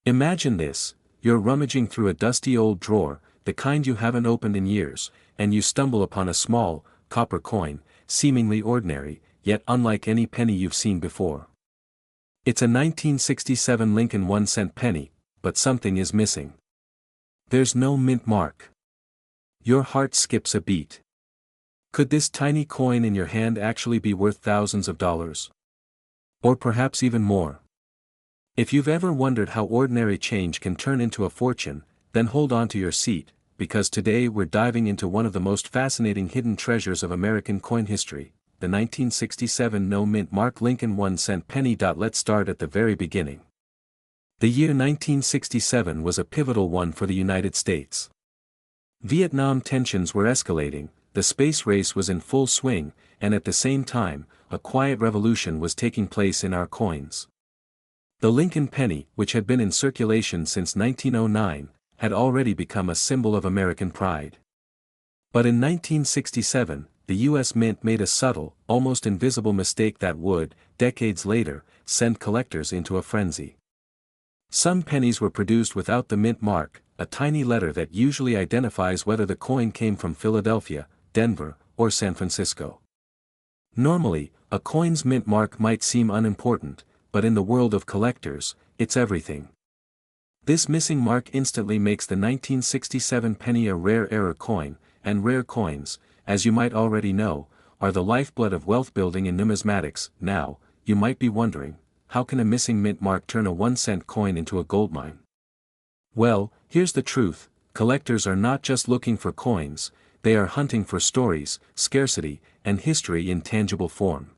Imagine this, you're rummaging through a dusty old drawer, the kind you haven't opened in years, and you stumble upon a small, copper coin, seemingly ordinary, yet unlike any penny you've seen before. It's a 1967 Lincoln 1-cent penny, but something is missing. There's no mint mark. Your heart skips a beat. Could this tiny coin in your hand actually be worth thousands of dollars? Or perhaps even more? If you've ever wondered how ordinary change can turn into a fortune, then hold on to your seat, because today we're diving into one of the most fascinating hidden treasures of American coin history, the 1967 no-mint mark Lincoln 1-cent penny. Let's start at the very beginning. The year 1967 was a pivotal one for the United States. Vietnam tensions were escalating, the space race was in full swing, and at the same time, a quiet revolution was taking place in our coins. The Lincoln penny, which had been in circulation since 1909, had already become a symbol of American pride. But in 1967, the U.S. Mint made a subtle, almost invisible mistake that would, decades later, send collectors into a frenzy. Some pennies were produced without the mint mark, a tiny letter that usually identifies whether the coin came from Philadelphia, Denver, or San Francisco. Normally, a coin's mint mark might seem unimportant, but in the world of collectors, it's everything. This missing mark instantly makes the 1967 penny a rare error coin, and rare coins, as you might already know, are the lifeblood of wealth building in numismatics. Now, you might be wondering, how can a missing mint mark turn a 1-cent coin into a goldmine? Well, here's the truth, collectors are not just looking for coins, they are hunting for stories, scarcity, and history in tangible form.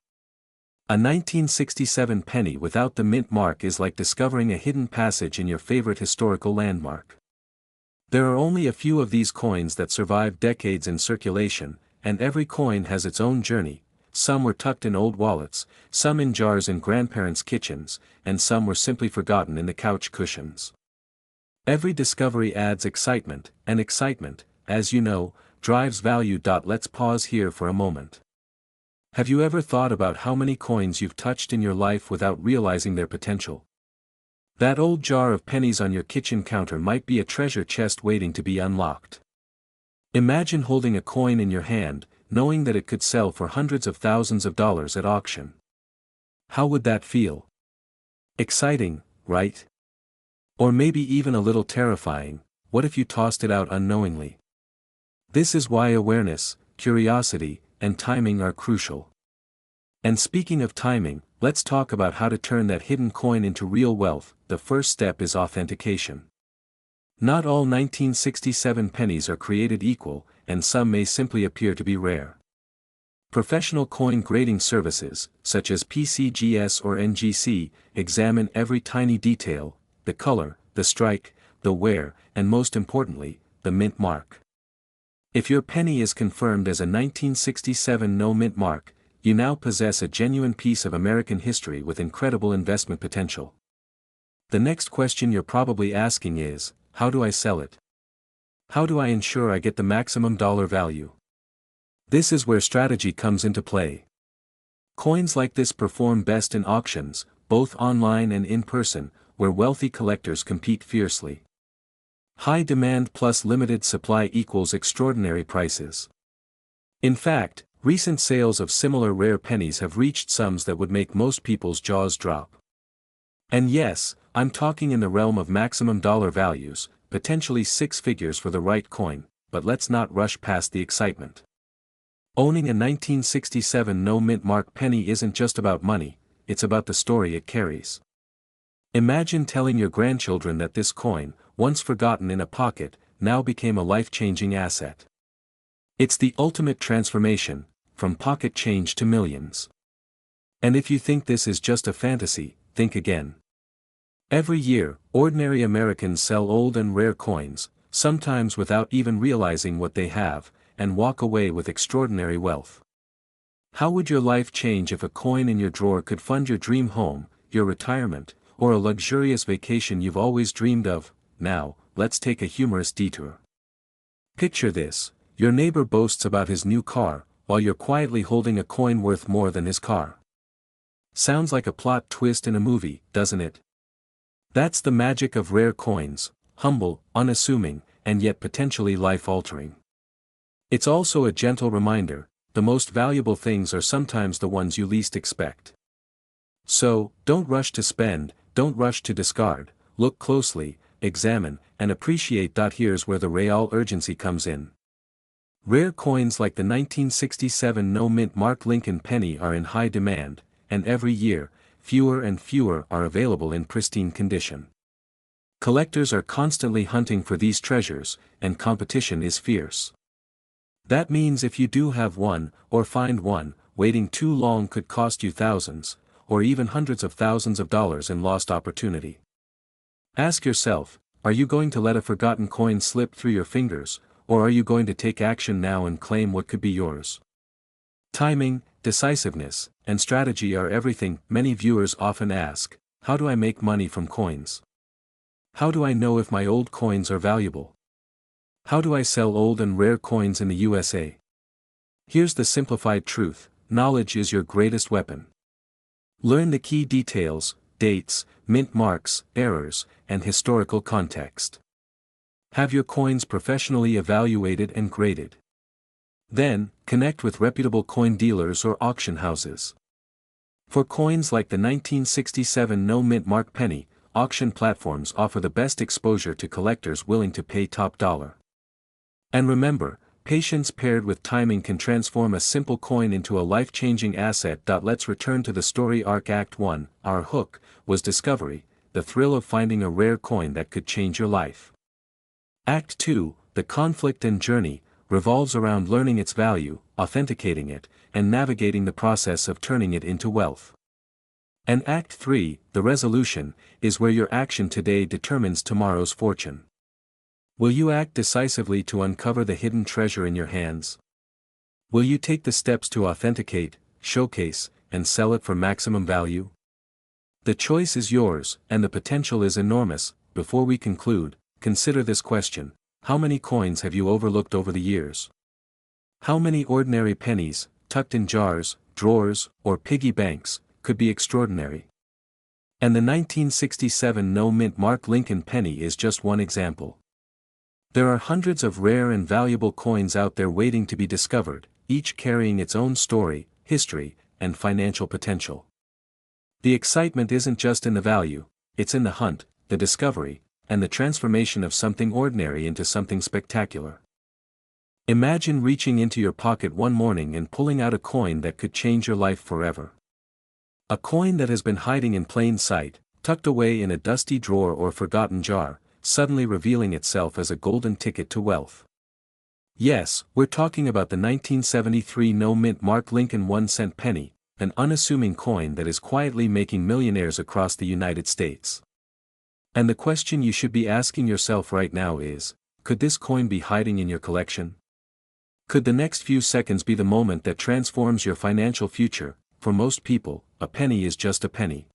A 1967 penny without the mint mark is like discovering a hidden passage in your favorite historical landmark. There are only a few of these coins that survive decades in circulation, and every coin has its own journey. Some were tucked in old wallets, some in jars in grandparents' kitchens, and some were simply forgotten in the couch cushions. Every discovery adds excitement, and excitement, as you know, drives value. Let's pause here for a moment. Have you ever thought about how many coins you've touched in your life without realizing their potential? That old jar of pennies on your kitchen counter might be a treasure chest waiting to be unlocked. Imagine holding a coin in your hand, knowing that it could sell for hundreds of thousands of dollars at auction. How would that feel? Exciting, right? Or maybe even a little terrifying. What if you tossed it out unknowingly? This is why awareness, curiosity, and timing are crucial. And speaking of timing, let's talk about how to turn that hidden coin into real wealth. The first step is authentication. Not all 1967 pennies are created equal, and some may simply appear to be rare. Professional coin grading services, such as PCGS or NGC, examine every tiny detail, the color, the strike, the wear, and most importantly, the mint mark. If your penny is confirmed as a 1967 no-mint mark, you now possess a genuine piece of American history with incredible investment potential. The next question you're probably asking is, how do I sell it? How do I ensure I get the maximum dollar value? This is where strategy comes into play. Coins like this perform best in auctions, both online and in person, where wealthy collectors compete fiercely. High demand plus limited supply equals extraordinary prices. In fact, recent sales of similar rare pennies have reached sums that would make most people's jaws drop. And yes, I'm talking in the realm of maximum dollar values, potentially six figures for the right coin, but let's not rush past the excitement. Owning a 1967 no-mint mark penny isn't just about money, it's about the story it carries. Imagine telling your grandchildren that this coin, once forgotten in a pocket, now became a life-changing asset. It's the ultimate transformation, from pocket change to millions. And if you think this is just a fantasy, think again. Every year, ordinary Americans sell old and rare coins, sometimes without even realizing what they have, and walk away with extraordinary wealth. How would your life change if a coin in your drawer could fund your dream home, your retirement, or a luxurious vacation you've always dreamed of? Now, let's take a humorous detour. Picture this, your neighbor boasts about his new car, while you're quietly holding a coin worth more than his car. Sounds like a plot twist in a movie, doesn't it? That's the magic of rare coins, humble, unassuming, and yet potentially life-altering. It's also a gentle reminder, the most valuable things are sometimes the ones you least expect. So, don't rush to spend, don't rush to discard, look closely, examine, and appreciate. Here's where the real urgency comes in. Rare coins like the 1967 no-mint Mark Lincoln penny are in high demand, and every year, fewer and fewer are available in pristine condition. Collectors are constantly hunting for these treasures, and competition is fierce. That means if you do have one, or find one, waiting too long could cost you thousands, or even hundreds of thousands of dollars in lost opportunity. Ask yourself, are you going to let a forgotten coin slip through your fingers, or are you going to take action now and claim what could be yours? Timing, decisiveness, and strategy are everything. Many viewers often ask, how do I make money from coins? How do I know if my old coins are valuable? How do I sell old and rare coins in the USA? Here's the simplified truth, knowledge is your greatest weapon. Learn the key details, dates, mint marks, errors, and historical context. Have your coins professionally evaluated and graded. Then, connect with reputable coin dealers or auction houses. For coins like the 1967 no-mint Mark penny, auction platforms offer the best exposure to collectors willing to pay top dollar. And remember, patience paired with timing can transform a simple coin into a life-changing asset. Let's return to the story arc. Act 1, our hook, was discovery, the thrill of finding a rare coin that could change your life. Act 2, the conflict and journey, revolves around learning its value, authenticating it, and navigating the process of turning it into wealth. And Act 3, the resolution, is where your action today determines tomorrow's fortune. Will you act decisively to uncover the hidden treasure in your hands? Will you take the steps to authenticate, showcase, and sell it for maximum value? The choice is yours, and the potential is enormous. Before we conclude, consider this question: how many coins have you overlooked over the years? How many ordinary pennies, tucked in jars, drawers, or piggy banks, could be extraordinary? And the 1967 no-mint Mark Lincoln penny is just one example. There are hundreds of rare and valuable coins out there waiting to be discovered, each carrying its own story, history, and financial potential. The excitement isn't just in the value, it's in the hunt, the discovery, and the transformation of something ordinary into something spectacular. Imagine reaching into your pocket one morning and pulling out a coin that could change your life forever. A coin that has been hiding in plain sight, tucked away in a dusty drawer or forgotten jar, suddenly revealing itself as a golden ticket to wealth. Yes, we're talking about the 1973 no-mint Mark Lincoln 1-cent penny, an unassuming coin that is quietly making millionaires across the United States. And the question you should be asking yourself right now is, could this coin be hiding in your collection? Could the next few seconds be the moment that transforms your financial future? For most people, a penny is just a penny.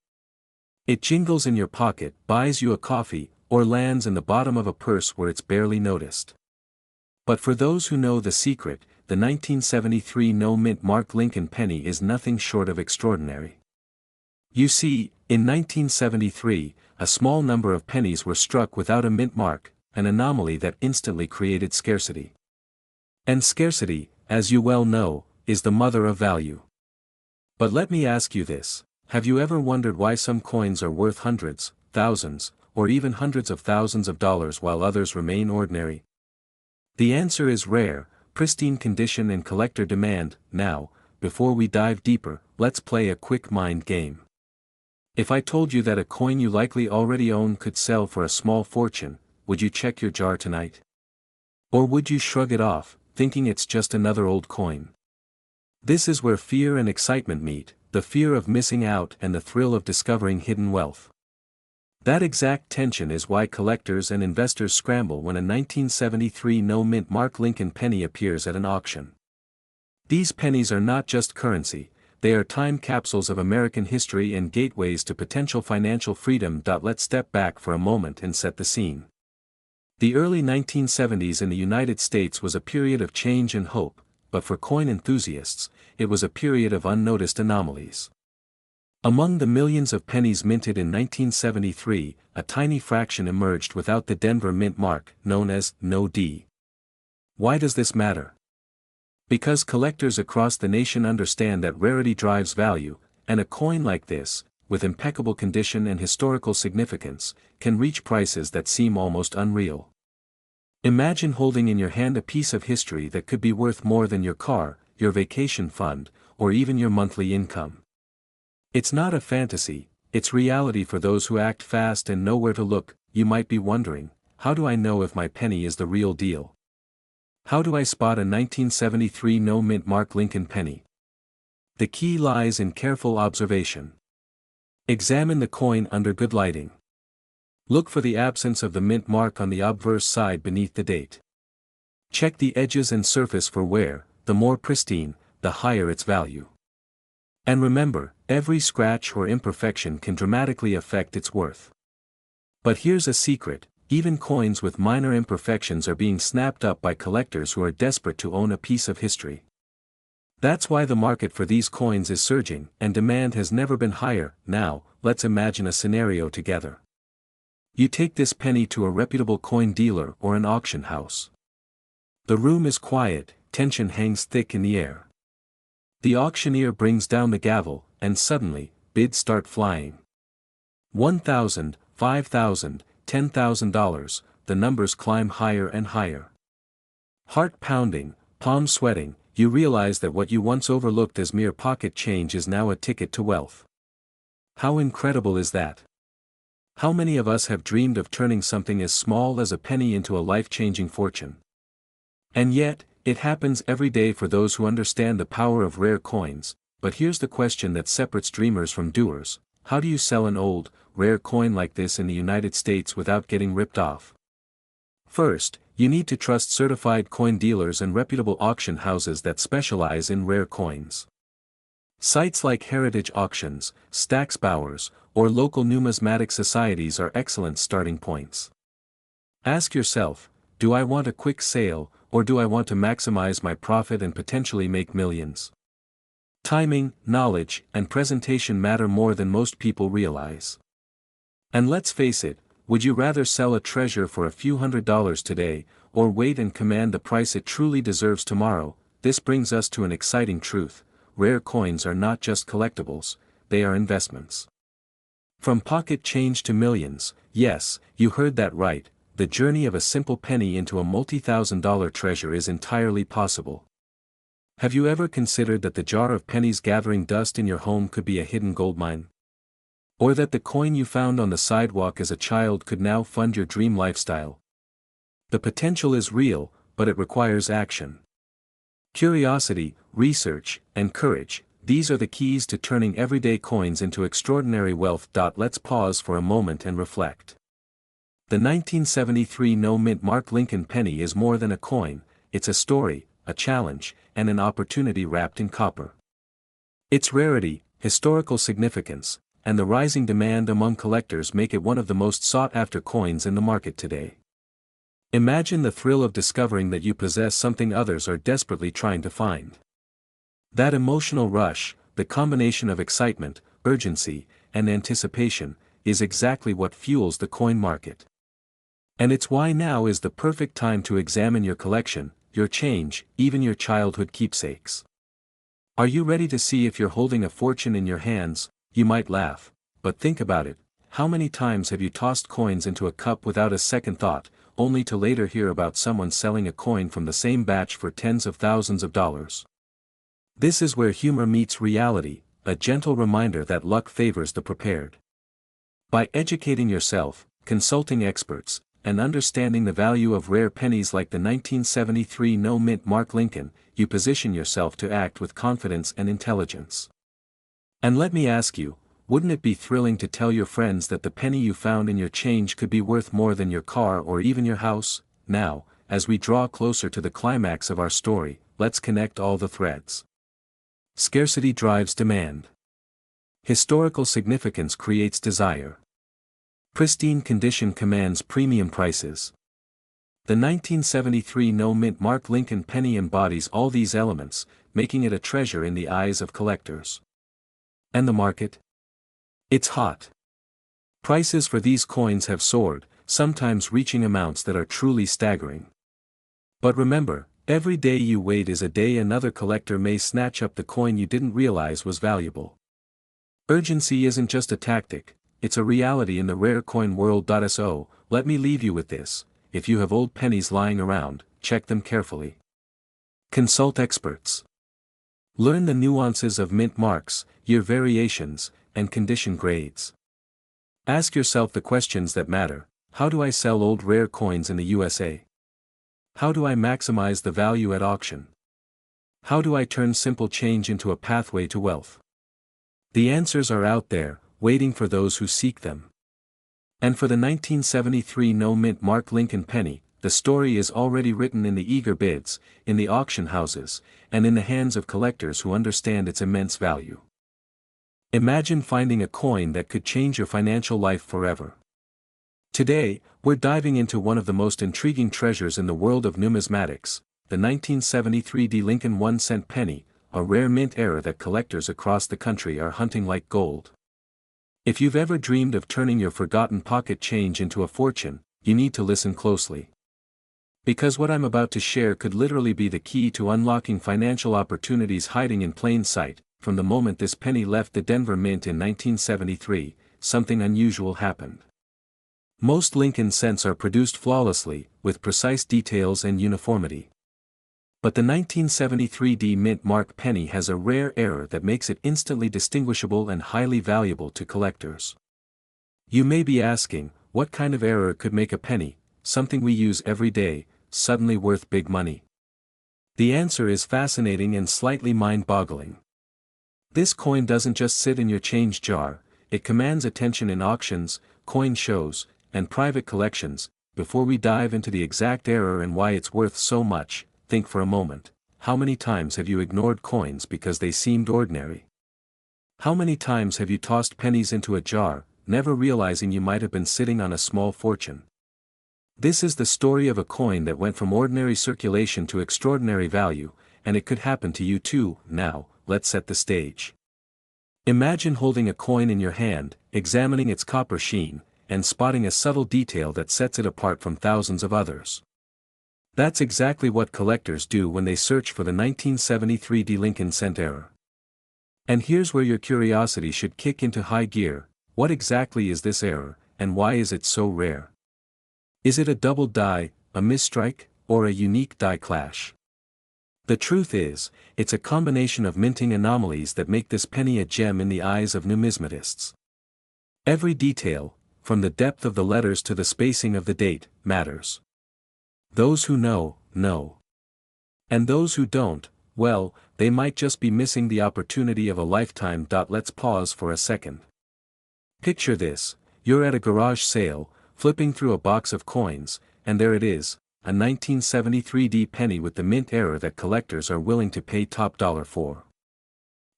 It jingles in your pocket, buys you a coffee, or lands in the bottom of a purse where it's barely noticed. But for those who know the secret, the 1973 no-mint Mark Lincoln penny is nothing short of extraordinary. You see, in 1973, a small number of pennies were struck without a mint mark, an anomaly that instantly created scarcity. And scarcity, as you well know, is the mother of value. But let me ask you this: have you ever wondered why some coins are worth hundreds, thousands, or even hundreds of thousands of dollars while others remain ordinary? The answer is rare, pristine condition and collector demand. Now, before we dive deeper, let's play a quick mind game. If I told you that a coin you likely already own could sell for a small fortune, would you check your jar tonight? Or would you shrug it off, thinking it's just another old coin? This is where fear and excitement meet, the fear of missing out and the thrill of discovering hidden wealth. That exact tension is why collectors and investors scramble when a 1973 no-mint Mark Lincoln penny appears at an auction. These pennies are not just currency, they are time capsules of American history and gateways to potential financial freedom. Let's step back for a moment and set the scene. The early 1970s in the United States was a period of change and hope, but for coin enthusiasts, it was a period of unnoticed anomalies. Among the millions of pennies minted in 1973, a tiny fraction emerged without the Denver mint mark, known as No D. Why does this matter? Because collectors across the nation understand that rarity drives value, and a coin like this, with impeccable condition and historical significance, can reach prices that seem almost unreal. Imagine holding in your hand a piece of history that could be worth more than your car, your vacation fund, or even your monthly income. It's not a fantasy, it's reality for those who act fast and know where to look. You might be wondering, how do I know if my penny is the real deal? How do I spot a 1973 no mint mark Lincoln penny? The key lies in careful observation. Examine the coin under good lighting. Look for the absence of the mint mark on the obverse side beneath the date. Check the edges and surface for wear. The more pristine, the higher its value. And remember, every scratch or imperfection can dramatically affect its worth. But here's a secret, even coins with minor imperfections are being snapped up by collectors who are desperate to own a piece of history. That's why the market for these coins is surging, and demand has never been higher. Now, let's imagine a scenario together. You take this penny to a reputable coin dealer or an auction house. The room is quiet, tension hangs thick in the air. The auctioneer brings down the gavel, and suddenly, bids start flying. $1,000, $5,000, $10,000, the numbers climb higher and higher. Heart pounding, palm sweating, you realize that what you once overlooked as mere pocket change is now a ticket to wealth. How incredible is that? How many of us have dreamed of turning something as small as a penny into a life-changing fortune? And yet, it happens every day for those who understand the power of rare coins. But here's the question that separates dreamers from doers: how do you sell an old, rare coin like this in the United States without getting ripped off? First, you need to trust certified coin dealers and reputable auction houses that specialize in rare coins. Sites like Heritage Auctions, Stack's Bowers, or local numismatic societies are excellent starting points. Ask yourself, do I want a quick sale, or do I want to maximize my profit and potentially make millions? Timing, knowledge, and presentation matter more than most people realize. And let's face it, would you rather sell a treasure for a few $100s today, or wait and command the price it truly deserves tomorrow? This brings us to an exciting truth: rare coins are not just collectibles, they are investments. From pocket change to millions, yes, you heard that right. The journey of a simple penny into a multi-thousand-dollar treasure is entirely possible. Have you ever considered that the jar of pennies gathering dust in your home could be a hidden goldmine? Or that the coin you found on the sidewalk as a child could now fund your dream lifestyle? The potential is real, but it requires action. Curiosity, research, and courage, these are the keys to turning everyday coins into extraordinary wealth. Let's pause for a moment and reflect. The 1973 no mint mark Lincoln penny is more than a coin, it's a story, a challenge, and an opportunity wrapped in copper. Its rarity, historical significance, and the rising demand among collectors make it one of the most sought-after coins in the market today. Imagine the thrill of discovering that you possess something others are desperately trying to find. That emotional rush, the combination of excitement, urgency, and anticipation, is exactly what fuels the coin market. And it's why now is the perfect time to examine your collection, your change, even your childhood keepsakes. Are you ready to see if you're holding a fortune in your hands? You might laugh, but think about it. How many times have you tossed coins into a cup without a second thought, only to later hear about someone selling a coin from the same batch for tens of thousands of dollars? This is where humor meets reality, a gentle reminder that luck favors the prepared. By educating yourself, consulting experts, and understanding the value of rare pennies like the 1973 no mint mark Lincoln, you position yourself to act with confidence and intelligence. And let me ask you, wouldn't it be thrilling to tell your friends that the penny you found in your change could be worth more than your car or even your house? Now, as we draw closer to the climax of our story, let's connect all the threads. Scarcity drives demand. Historical significance creates desire. Pristine condition commands premium prices. The 1973 no mint mark Lincoln penny embodies all these elements, making it a treasure in the eyes of collectors. And the market? It's hot. Prices for these coins have soared, sometimes reaching amounts that are truly staggering. But remember, every day you wait is a day another collector may snatch up the coin you didn't realize was valuable. Urgency isn't just a tactic, it's a reality in the rare coin world. So, let me leave you with this: if you have old pennies lying around, check them carefully. Consult experts. Learn the nuances of mint marks, year variations, and condition grades. Ask yourself the questions that matter: how do I sell old rare coins in the USA? How do I maximize the value at auction? How do I turn simple change into a pathway to wealth? The answers are out there, waiting for those who seek them. And for the 1973 no-mint mark Lincoln penny, the story is already written in the eager bids, in the auction houses, and in the hands of collectors who understand its immense value. Imagine finding a coin that could change your financial life forever. Today, we're diving into one of the most intriguing treasures in the world of numismatics, the 1973 Lincoln 1-cent penny, a rare mint era that collectors across the country are hunting like gold. If you've ever dreamed of turning your forgotten pocket change into a fortune, you need to listen closely. Because what I'm about to share could literally be the key to unlocking financial opportunities hiding in plain sight. From the moment this penny left the Denver Mint in 1973, something unusual happened. Most Lincoln cents are produced flawlessly, with precise details and uniformity. But the 1973 mint mark penny has a rare error that makes it instantly distinguishable and highly valuable to collectors. You may be asking, what kind of error could make a penny, something we use every day, suddenly worth big money? The answer is fascinating and slightly mind-boggling. This coin doesn't just sit in your change jar, it commands attention in auctions, coin shows, and private collections. Before we dive into the exact error and why it's worth so much, think for a moment: how many times have you ignored coins because they seemed ordinary? How many times have you tossed pennies into a jar, never realizing you might have been sitting on a small fortune? This is the story of a coin that went from ordinary circulation to extraordinary value, and it could happen to you too. Now, let's set the stage. Imagine holding a coin in your hand, examining its copper sheen, and spotting a subtle detail that sets it apart from thousands of others. That's exactly what collectors do when they search for the 1973 Lincoln cent error. And here's where your curiosity should kick into high gear: what exactly is this error, and why is it so rare? Is it a double die, a misstrike, or a unique die clash? The truth is, it's a combination of minting anomalies that make this penny a gem in the eyes of numismatists. Every detail, from the depth of the letters to the spacing of the date, matters. Those who know, know. And those who don't, well, they might just be missing the opportunity of a lifetime. Let's pause for a second. Picture this: you're at a garage sale, flipping through a box of coins, and there it is, a 1973 penny with the mint error that collectors are willing to pay top dollar for.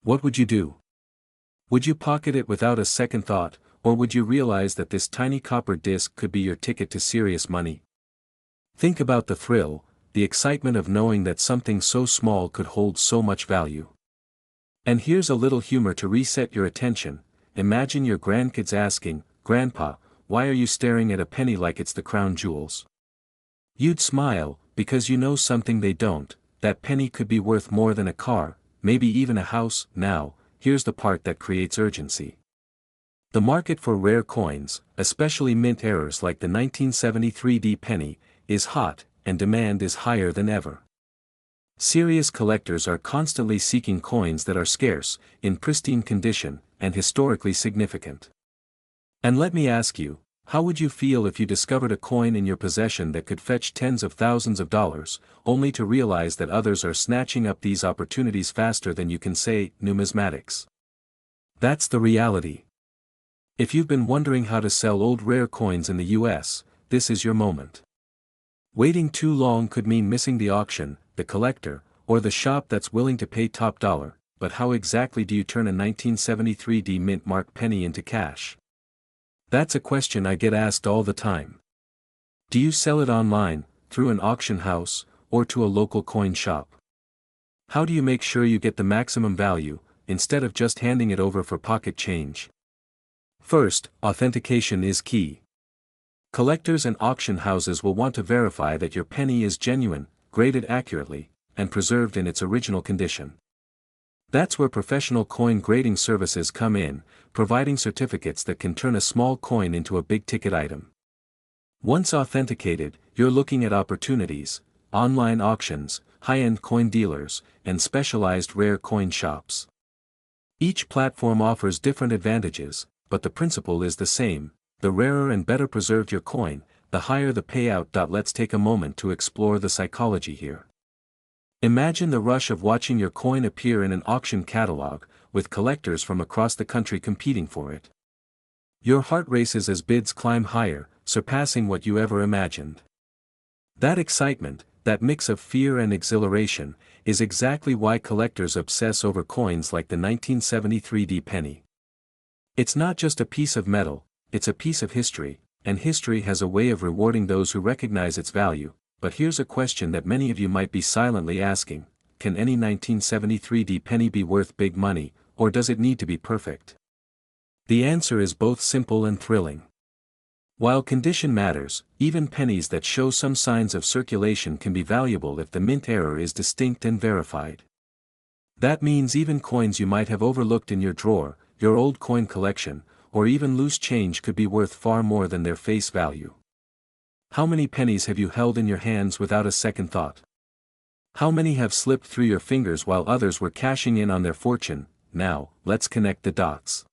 What would you do? Would you pocket it without a second thought, or would you realize that this tiny copper disc could be your ticket to serious money? Think about the thrill, the excitement of knowing that something so small could hold so much value. And here's a little humor to reset your attention: imagine your grandkids asking, "Grandpa, why are you staring at a penny like it's the crown jewels?" You'd smile, because you know something they don't: that penny could be worth more than a car, maybe even a house. Now, here's the part that creates urgency. The market for rare coins, especially mint errors like the 1973 penny, is hot, and demand is higher than ever. Serious collectors are constantly seeking coins that are scarce, in pristine condition, and historically significant. And let me ask you, how would you feel if you discovered a coin in your possession that could fetch tens of thousands of dollars, only to realize that others are snatching up these opportunities faster than you can say? Numismatics. That's the reality. If you've been wondering how to sell old rare coins in the US, this is your moment. Waiting too long could mean missing the auction, the collector, or the shop that's willing to pay top dollar. But how exactly do you turn a 1973 mint mark penny into cash? That's a question I get asked all the time. Do you sell it online, through an auction house, or to a local coin shop? How do you make sure you get the maximum value, instead of just handing it over for pocket change? First, authentication is key. Collectors and auction houses will want to verify that your penny is genuine, graded accurately, and preserved in its original condition. That's where professional coin grading services come in, providing certificates that can turn a small coin into a big-ticket item. Once authenticated, you're looking at opportunities: online auctions, high-end coin dealers, and specialized rare coin shops. Each platform offers different advantages, but the principle is the same: the rarer and better preserved your coin, the higher the payout. Let's take a moment to explore the psychology here. Imagine the rush of watching your coin appear in an auction catalog, with collectors from across the country competing for it. Your heart races as bids climb higher, surpassing what you ever imagined. That excitement, that mix of fear and exhilaration, is exactly why collectors obsess over coins like the 1973 penny. It's not just a piece of metal, it's a piece of history, and history has a way of rewarding those who recognize its value. But here's a question that many of you might be silently asking: can any 1973 penny be worth big money, or does it need to be perfect? The answer is both simple and thrilling. While condition matters, even pennies that show some signs of circulation can be valuable if the mint error is distinct and verified. That means even coins you might have overlooked in your drawer, your old coin collection, or even loose change could be worth far more than their face value. How many pennies have you held in your hands without a second thought? How many have slipped through your fingers while others were cashing in on their fortune? Now, let's connect the dots.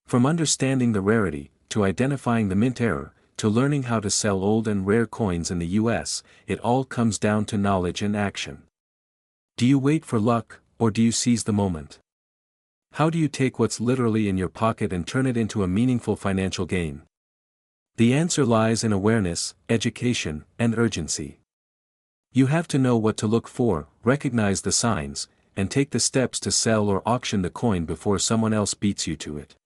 From understanding the rarity, to identifying the mint error, to learning how to sell old and rare coins in the US, it all comes down to knowledge and action. Do you wait for luck, or do you seize the moment? How do you take what's literally in your pocket and turn it into a meaningful financial gain? The answer lies in awareness, education, and urgency. You have to know what to look for, recognize the signs, and take the steps to sell or auction the coin before someone else beats you to it.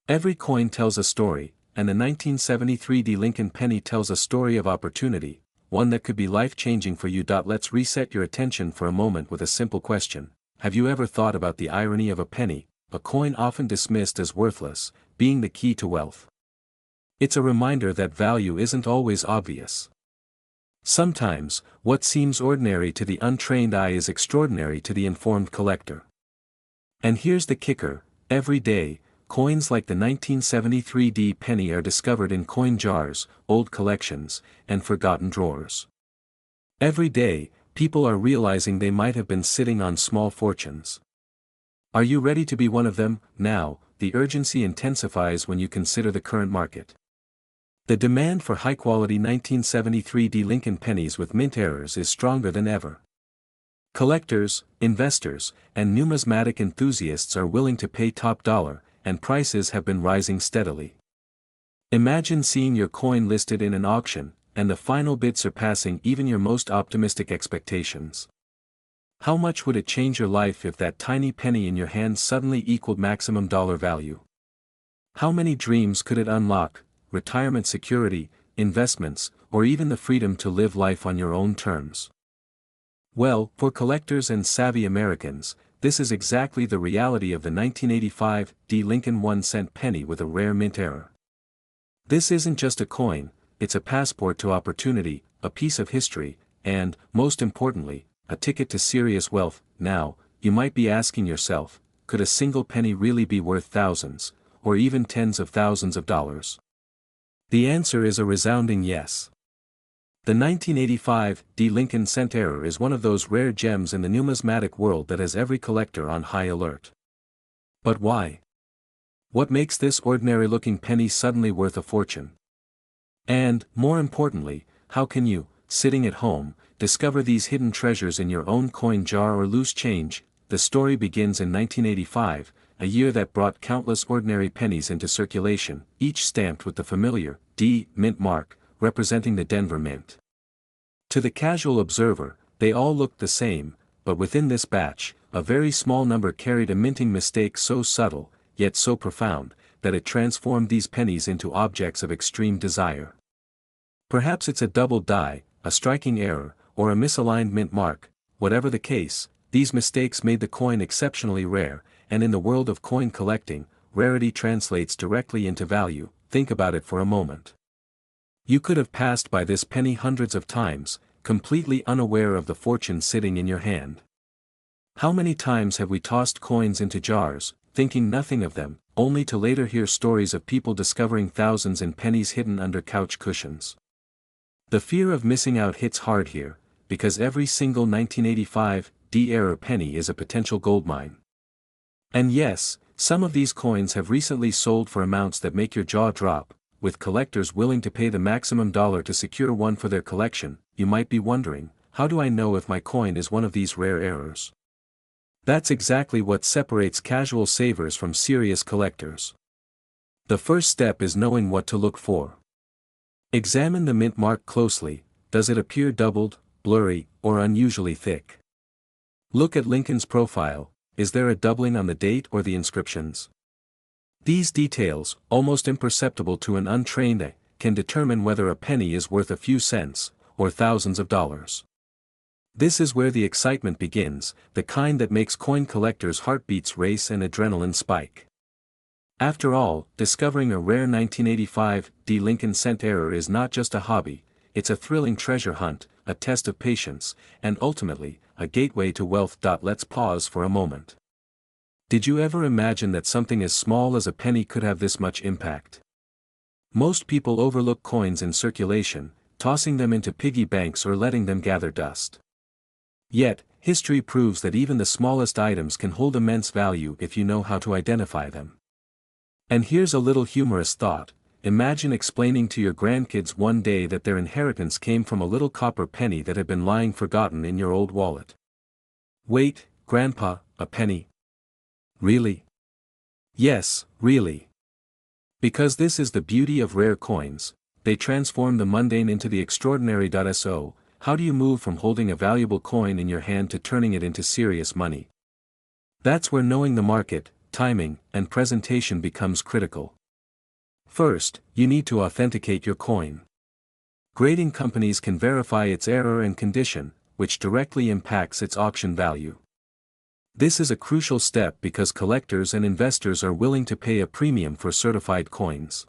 Every coin tells a story, and the 1973 Lincoln penny tells a story of opportunity, one that could be life-changing for you. Let's reset your attention for a moment with a simple question. Have you ever thought about the irony of a penny, a coin often dismissed as worthless, being the key to wealth? It's a reminder that value isn't always obvious. Sometimes, what seems ordinary to the untrained eye is extraordinary to the informed collector. And here's the kicker: every day, coins like the 1973 penny are discovered in coin jars, old collections, and forgotten drawers. Every day, people are realizing they might have been sitting on small fortunes. Are you ready to be one of them? Now, the urgency intensifies when you consider the current market. The demand for high-quality 1973 Lincoln pennies with mint errors is stronger than ever. Collectors, investors, and numismatic enthusiasts are willing to pay top dollar, and prices have been rising steadily. Imagine seeing your coin listed in an auction, and the final bid surpassing even your most optimistic expectations. How much would it change your life if that tiny penny in your hand suddenly equaled maximum dollar value? How many dreams could it unlock? Retirement security, investments, or even the freedom to live life on your own terms? Well, for collectors and savvy Americans, this is exactly the reality of the 1985 Lincoln 1-cent penny with a rare mint error. This isn't just a coin, it's a passport to opportunity, a piece of history, and, most importantly, a ticket to serious wealth. Now, you might be asking yourself, could a single penny really be worth thousands, or even tens of thousands of dollars? The answer is a resounding yes. The 1985 Lincoln cent error is one of those rare gems in the numismatic world that has every collector on high alert. But why? What makes this ordinary-looking penny suddenly worth a fortune? And, more importantly, how can you, sitting at home, discover these hidden treasures in your own coin jar or loose change? The story begins in 1985, a year that brought countless ordinary pennies into circulation, each stamped with the familiar D Mint mark, representing the Denver Mint. To the casual observer, they all looked the same, but within this batch, a very small number carried a minting mistake so subtle, yet so profound, that it transformed these pennies into objects of extreme desire. Perhaps it's a double die, a striking error, or a misaligned mint mark. Whatever the case, these mistakes made the coin exceptionally rare, and in the world of coin collecting, rarity translates directly into value. Think about it for a moment. You could have passed by this penny hundreds of times, completely unaware of the fortune sitting in your hand. How many times have we tossed coins into jars, thinking nothing of them, only to later hear stories of people discovering thousands in pennies hidden under couch cushions? The fear of missing out hits hard here, because every single 1985 D-era penny is a potential goldmine. And yes, some of these coins have recently sold for amounts that make your jaw drop, with collectors willing to pay the maximum dollar to secure one for their collection. You might be wondering, how do I know if my coin is one of these rare errors? That's exactly what separates casual savers from serious collectors. The first step is knowing what to look for. Examine the mint mark closely. Does it appear doubled, blurry, or unusually thick? Look at Lincoln's profile. Is there a doubling on the date or the inscriptions? These details, almost imperceptible to an untrained eye, can determine whether a penny is worth a few cents, or thousands of dollars. This is where the excitement begins, the kind that makes coin collectors' heartbeats race and adrenaline spike. After all, discovering a rare 1985 D Lincoln cent error is not just a hobby, it's a thrilling treasure hunt, a test of patience, and ultimately, a gateway to wealth. Let's pause for a moment. Did you ever imagine that something as small as a penny could have this much impact? Most people overlook coins in circulation, tossing them into piggy banks or letting them gather dust. Yet, history proves that even the smallest items can hold immense value if you know how to identify them. And here's a little humorous thought. Imagine explaining to your grandkids one day that their inheritance came from a little copper penny that had been lying forgotten in your old wallet. Wait, Grandpa, a penny? Really? Yes, really. Because this is the beauty of rare coins, they transform the mundane into the extraordinary. So, how do you move from holding a valuable coin in your hand to turning it into serious money? That's where knowing the market, timing, and presentation becomes critical. First, you need to authenticate your coin. Grading companies can verify its error and condition, which directly impacts its auction value. This is a crucial step because collectors and investors are willing to pay a premium for certified coins.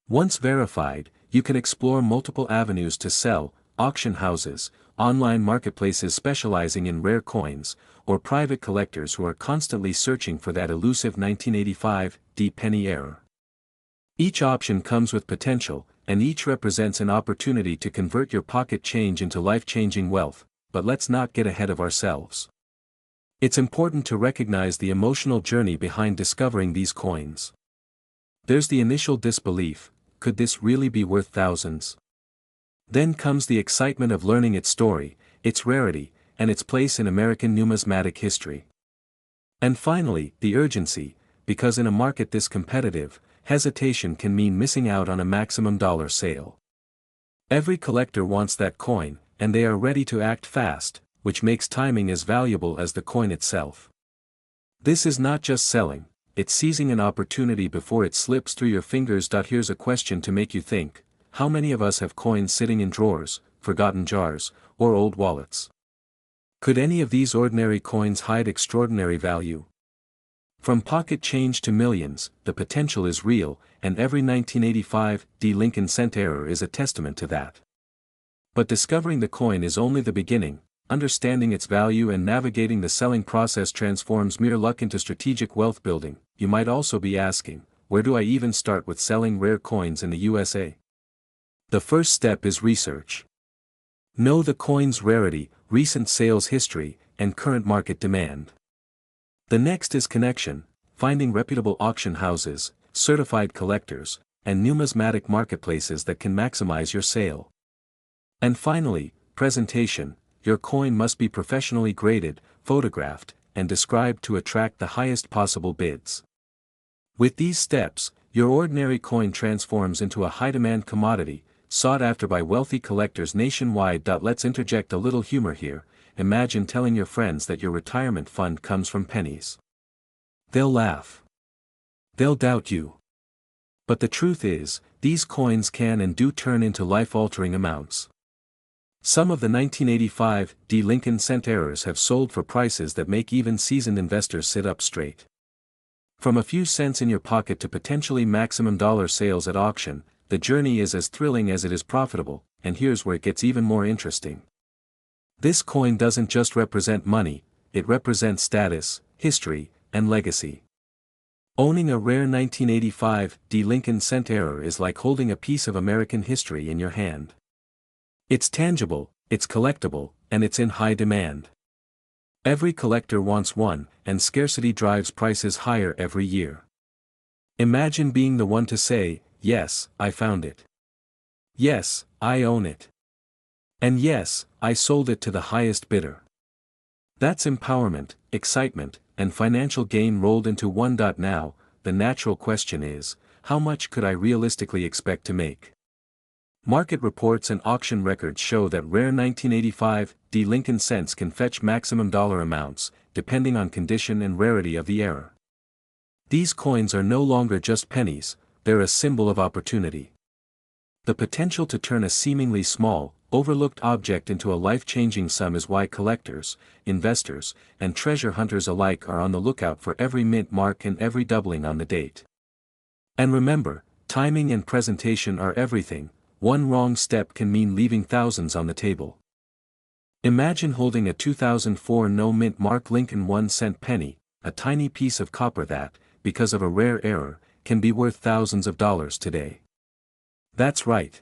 Once verified, you can explore multiple avenues to sell: auction houses, online marketplaces specializing in rare coins, or private collectors who are constantly searching for that elusive 1985 D penny error. Each option comes with potential, and each represents an opportunity to convert your pocket change into life-changing wealth. But let's not get ahead of ourselves. It's important to recognize the emotional journey behind discovering these coins. There's the initial disbelief: could this really be worth thousands? Then comes the excitement of learning its story, its rarity, and its place in American numismatic history. And finally, the urgency, because in a market this competitive, hesitation can mean missing out on a maximum dollar sale. Every collector wants that coin, and they are ready to act fast, which makes timing as valuable as the coin itself. This is not just selling, it's seizing an opportunity before it slips through your fingers. Here's a question to make you think: how many of us have coins sitting in drawers, forgotten jars, or old wallets? Could any of these ordinary coins hide extraordinary value? From pocket change to millions, the potential is real, and every 1985 D Lincoln cent error is a testament to that. But discovering the coin is only the beginning. Understanding its value and navigating the selling process transforms mere luck into strategic wealth building. You might also be asking, where do I even start with selling rare coins in the USA? The first step is research. Know the coin's rarity, recent sales history, and current market demand. The next is connection, finding reputable auction houses, certified collectors, and numismatic marketplaces that can maximize your sale. And finally, presentation. Your coin must be professionally graded, photographed, and described to attract the highest possible bids. With these steps, your ordinary coin transforms into a high-demand commodity, sought after by wealthy collectors nationwide. Let's interject a little humor here. Imagine telling your friends that your retirement fund comes from pennies. They'll laugh. They'll doubt you. But the truth is, these coins can and do turn into life-altering amounts. Some of the 1985 D Lincoln cent errors have sold for prices that make even seasoned investors sit up straight. From a few cents in your pocket to potentially maximum dollar sales at auction, the journey is as thrilling as it is profitable, and here's where it gets even more interesting. This coin doesn't just represent money, it represents status, history, and legacy. Owning a rare 1985 D. Lincoln Cent Error is like holding a piece of American history in your hand. It's tangible, it's collectible, and it's in high demand. Every collector wants one, and scarcity drives prices higher every year. Imagine being the one to say, "Yes, I found it. Yes, I own it. And yes, I sold it to the highest bidder." That's empowerment, excitement, and financial gain rolled into one. Now, the natural question is, how much could I realistically expect to make? Market reports and auction records show that rare 1985 D. Lincoln cents can fetch maximum dollar amounts, depending on condition and rarity of the error. These coins are no longer just pennies, they're a symbol of opportunity. The potential to turn a seemingly small, overlooked object into a life-changing sum is why collectors, investors, and treasure hunters alike are on the lookout for every mint mark and every doubling on the date. And remember, timing and presentation are everything. One wrong step can mean leaving thousands on the table. Imagine holding a 2004 no-mint mark Lincoln 1-cent penny, a tiny piece of copper that, because of a rare error, can be worth thousands of dollars today. That's right.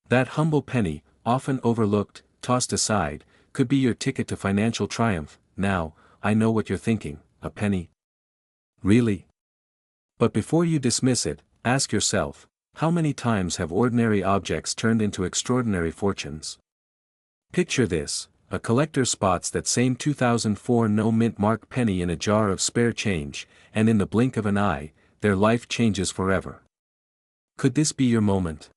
That humble penny, often overlooked, tossed aside, could be your ticket to financial triumph. Now, I know what you're thinking, a penny? Really? But before you dismiss it, ask yourself, how many times have ordinary objects turned into extraordinary fortunes? Picture this, a collector spots that same 2004 no-mint mark penny in a jar of spare change, and in the blink of an eye, their life changes forever. Could this be your moment?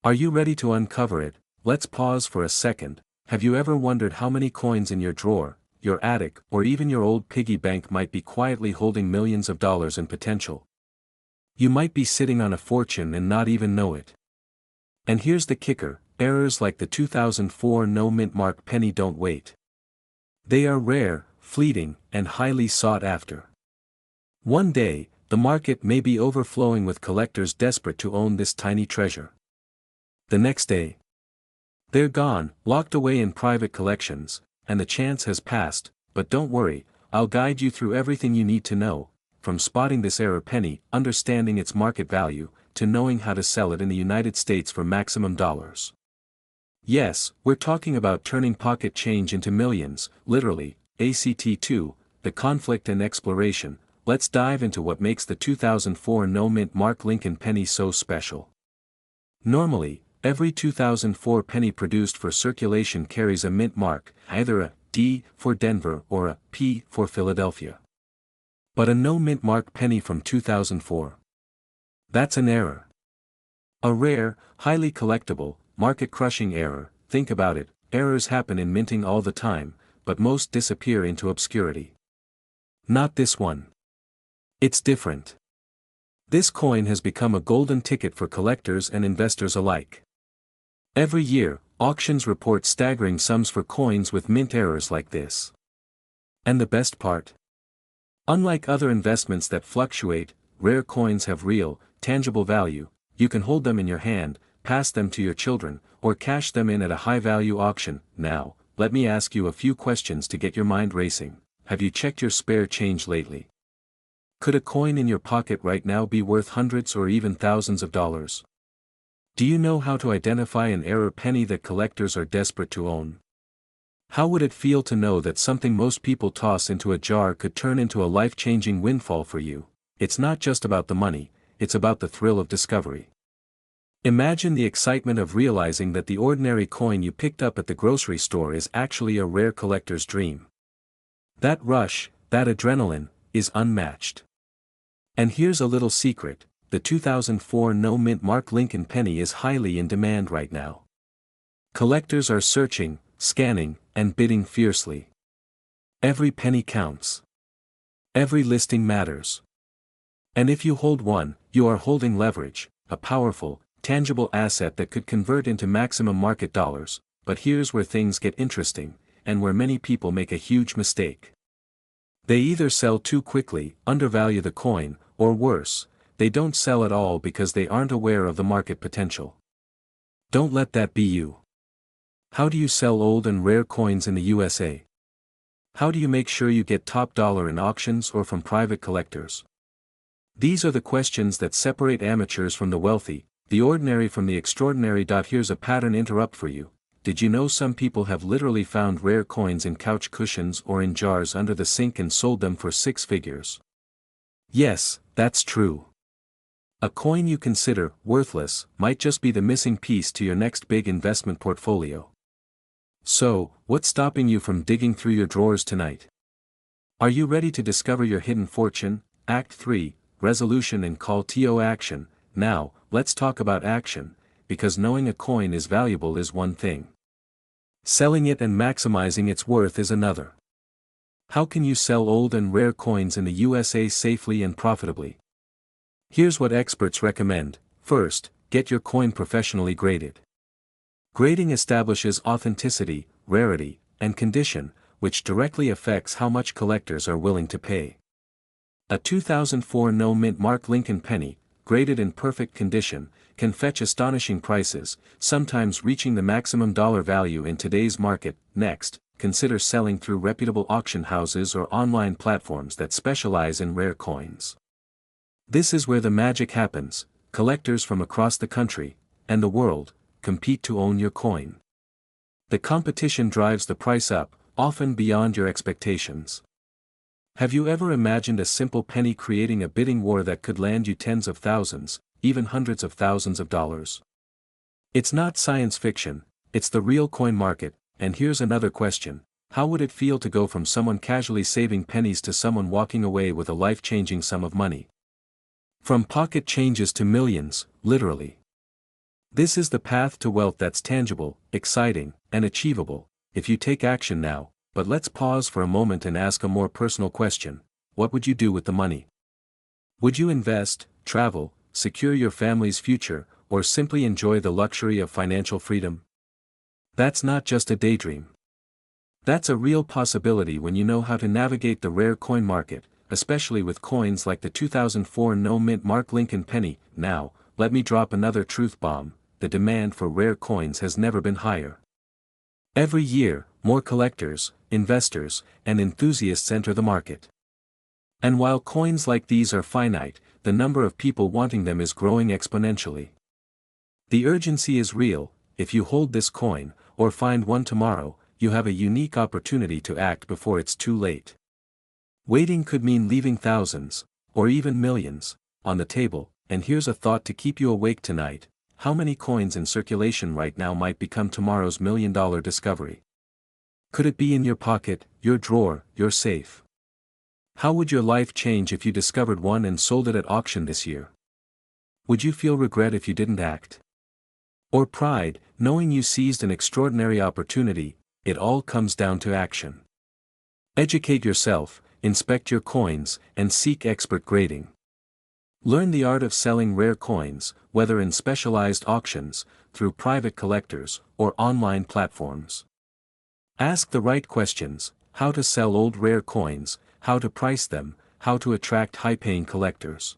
Are you ready to uncover it? Let's pause for a second. Have you ever wondered how many coins in your drawer, your attic, or even your old piggy bank might be quietly holding millions of dollars in potential? You might be sitting on a fortune and not even know it. And here's the kicker, errors like the 2004 no-mint mark penny don't wait. They are rare, fleeting, and highly sought after. One day, the market may be overflowing with collectors desperate to own this tiny treasure. The next day, they're gone, locked away in private collections, and the chance has passed, but don't worry, I'll guide you through everything you need to know, from spotting this error penny, understanding its market value, to knowing how to sell it in the United States for maximum dollars. Yes, we're talking about turning pocket change into millions, literally, ACT2, the conflict and exploration. Let's dive into what makes the 2004 no-mint mark Lincoln penny so special. Normally, every 2004 penny produced for circulation carries a mint mark, either a D for Denver or a P for Philadelphia. But a no-mint mark penny from 2004. That's an error. A rare, highly collectible, market-crushing error. Think about it, errors happen in minting all the time, but most disappear into obscurity. Not this one. It's different. This coin has become a golden ticket for collectors and investors alike. Every year, auctions report staggering sums for coins with mint errors like this. And the best part? Unlike other investments that fluctuate, rare coins have real, tangible value. You can hold them in your hand, pass them to your children, or cash them in at a high-value auction. Now, let me ask you a few questions to get your mind racing. Have you checked your spare change lately? Could a coin in your pocket right now be worth hundreds or even thousands of dollars? Do you know how to identify an error penny that collectors are desperate to own? How would it feel to know that something most people toss into a jar could turn into a life-changing windfall for you? It's not just about the money, it's about the thrill of discovery. Imagine the excitement of realizing that the ordinary coin you picked up at the grocery store is actually a rare collector's dream. That rush, that adrenaline, is unmatched. And here's a little secret, the 2004 no-mint mark Lincoln penny is highly in demand right now. Collectors are searching, scanning, and bidding fiercely. Every penny counts. Every listing matters. And if you hold one, you are holding leverage, a powerful, tangible asset that could convert into maximum market dollars. But here's where things get interesting, and where many people make a huge mistake. They either sell too quickly, undervalue the coin, or worse, they don't sell at all because they aren't aware of the market potential. Don't let that be you. How do you sell old and rare coins in the USA? How do you make sure you get top dollar in auctions or from private collectors? These are the questions that separate amateurs from the wealthy, the ordinary from the extraordinary. Here's a pattern interrupt for you. Did you know some people have literally found rare coins in couch cushions or in jars under the sink and sold them for six figures? Yes, that's true. A coin you consider worthless might just be the missing piece to your next big investment portfolio. So, what's stopping you from digging through your drawers tonight? Are you ready to discover your hidden fortune? Act 3, Resolution and Call to Action. Now, let's talk about action, because knowing a coin is valuable is one thing. Selling it and maximizing its worth is another. How can you sell old and rare coins in the USA safely and profitably? Here's what experts recommend. First, get your coin professionally graded. Grading establishes authenticity, rarity, and condition, which directly affects how much collectors are willing to pay. A 2004 no-mint Mark Lincoln penny, graded in perfect condition, can fetch astonishing prices, sometimes reaching the maximum dollar value in today's market. Next, consider selling through reputable auction houses or online platforms that specialize in rare coins. This is where the magic happens. Collectors from across the country, and the world, compete to own your coin. The competition drives the price up, often beyond your expectations. Have you ever imagined a simple penny creating a bidding war that could land you tens of thousands, even hundreds of thousands of dollars? It's not science fiction, it's the real coin market. And here's another question. How would it feel to go from someone casually saving pennies to someone walking away with a life-changing sum of money? From pocket changes to millions, literally. This is the path to wealth that's tangible, exciting, and achievable, if you take action now. But let's pause for a moment and ask a more personal question. What would you do with the money? Would you invest, travel, secure your family's future, or simply enjoy the luxury of financial freedom? That's not just a daydream. That's a real possibility when you know how to navigate the rare coin market, especially with coins like the 2004 no-mint Mark Lincoln penny. Now, let me drop another truth bomb. The demand for rare coins has never been higher. Every year, more collectors, investors, and enthusiasts enter the market. And while coins like these are finite, the number of people wanting them is growing exponentially. The urgency is real. If you hold this coin, or find one tomorrow, you have a unique opportunity to act before it's too late. Waiting could mean leaving thousands, or even millions, on the table. And here's a thought to keep you awake tonight. How many coins in circulation right now might become tomorrow's million-dollar discovery? Could it be in your pocket, your drawer, your safe? How would your life change if you discovered one and sold it at auction this year? Would you feel regret if you didn't act? Or pride, knowing you seized an extraordinary opportunity? It all comes down to action. Educate yourself, inspect your coins, and seek expert grading. Learn the art of selling rare coins, whether in specialized auctions, through private collectors, or online platforms. Ask the right questions: how to sell old rare coins, how to price them, how to attract high-paying collectors.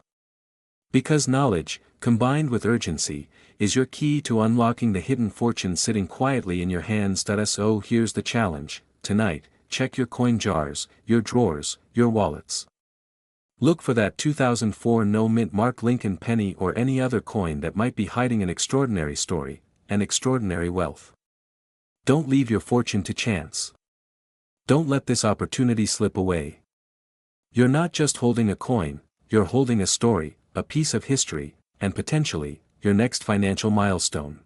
Because knowledge, combined with urgency, is your key to unlocking the hidden fortune sitting quietly in your hands. So here's the challenge. Tonight, check your coin jars, your drawers, your wallets. Look for that 2004 no-mint Mark Lincoln penny or any other coin that might be hiding an extraordinary story, an extraordinary wealth. Don't leave your fortune to chance. Don't let this opportunity slip away. You're not just holding a coin, you're holding a story, a piece of history, and potentially, your next financial milestone.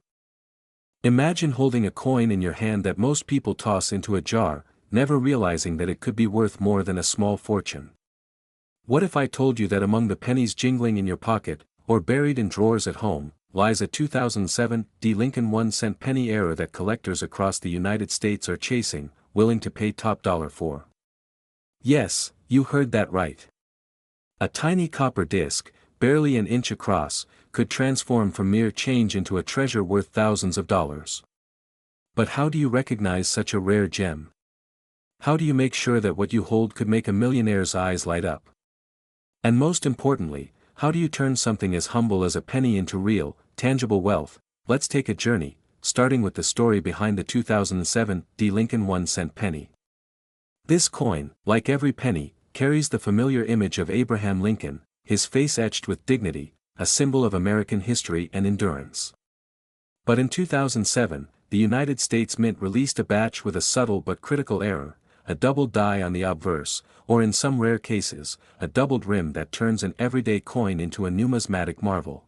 Imagine holding a coin in your hand that most people toss into a jar, never realizing that it could be worth more than a small fortune. What if I told you that among the pennies jingling in your pocket, or buried in drawers at home, lies a 2007 Lincoln 1-cent penny error that collectors across the United States are chasing, willing to pay top dollar for? Yes, you heard that right. A tiny copper disc, barely an inch across, could transform from mere change into a treasure worth thousands of dollars. But how do you recognize such a rare gem? How do you make sure that what you hold could make a millionaire's eyes light up? And most importantly, how do you turn something as humble as a penny into real, tangible wealth? Let's take a journey, starting with the story behind the 2007 Lincoln 1-cent penny. This coin, like every penny, carries the familiar image of Abraham Lincoln, his face etched with dignity, a symbol of American history and endurance. But in 2007, the United States Mint released a batch with a subtle but critical error, a doubled die on the obverse, or in some rare cases, a doubled rim that turns an everyday coin into a numismatic marvel.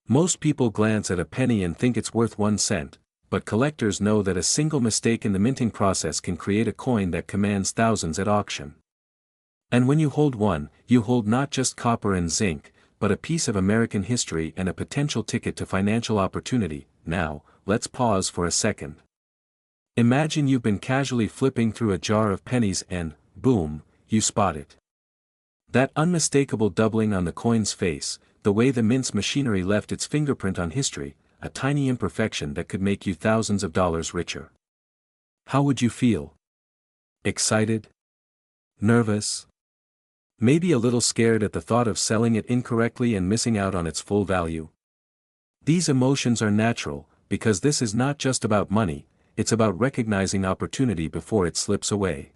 Most people glance at a penny and think it's worth 1 cent, but collectors know that a single mistake in the minting process can create a coin that commands thousands at auction. And when you hold one, you hold not just copper and zinc, but a piece of American history and a potential ticket to financial opportunity. Now, let's pause for a second. Imagine you've been casually flipping through a jar of pennies and, boom, you spot it. That unmistakable doubling on the coin's face, the way the mint's machinery left its fingerprint on history, a tiny imperfection that could make you thousands of dollars richer. How would you feel? Excited? Nervous? Maybe a little scared at the thought of selling it incorrectly and missing out on its full value? These emotions are natural, because this is not just about money, it's about recognizing opportunity before it slips away.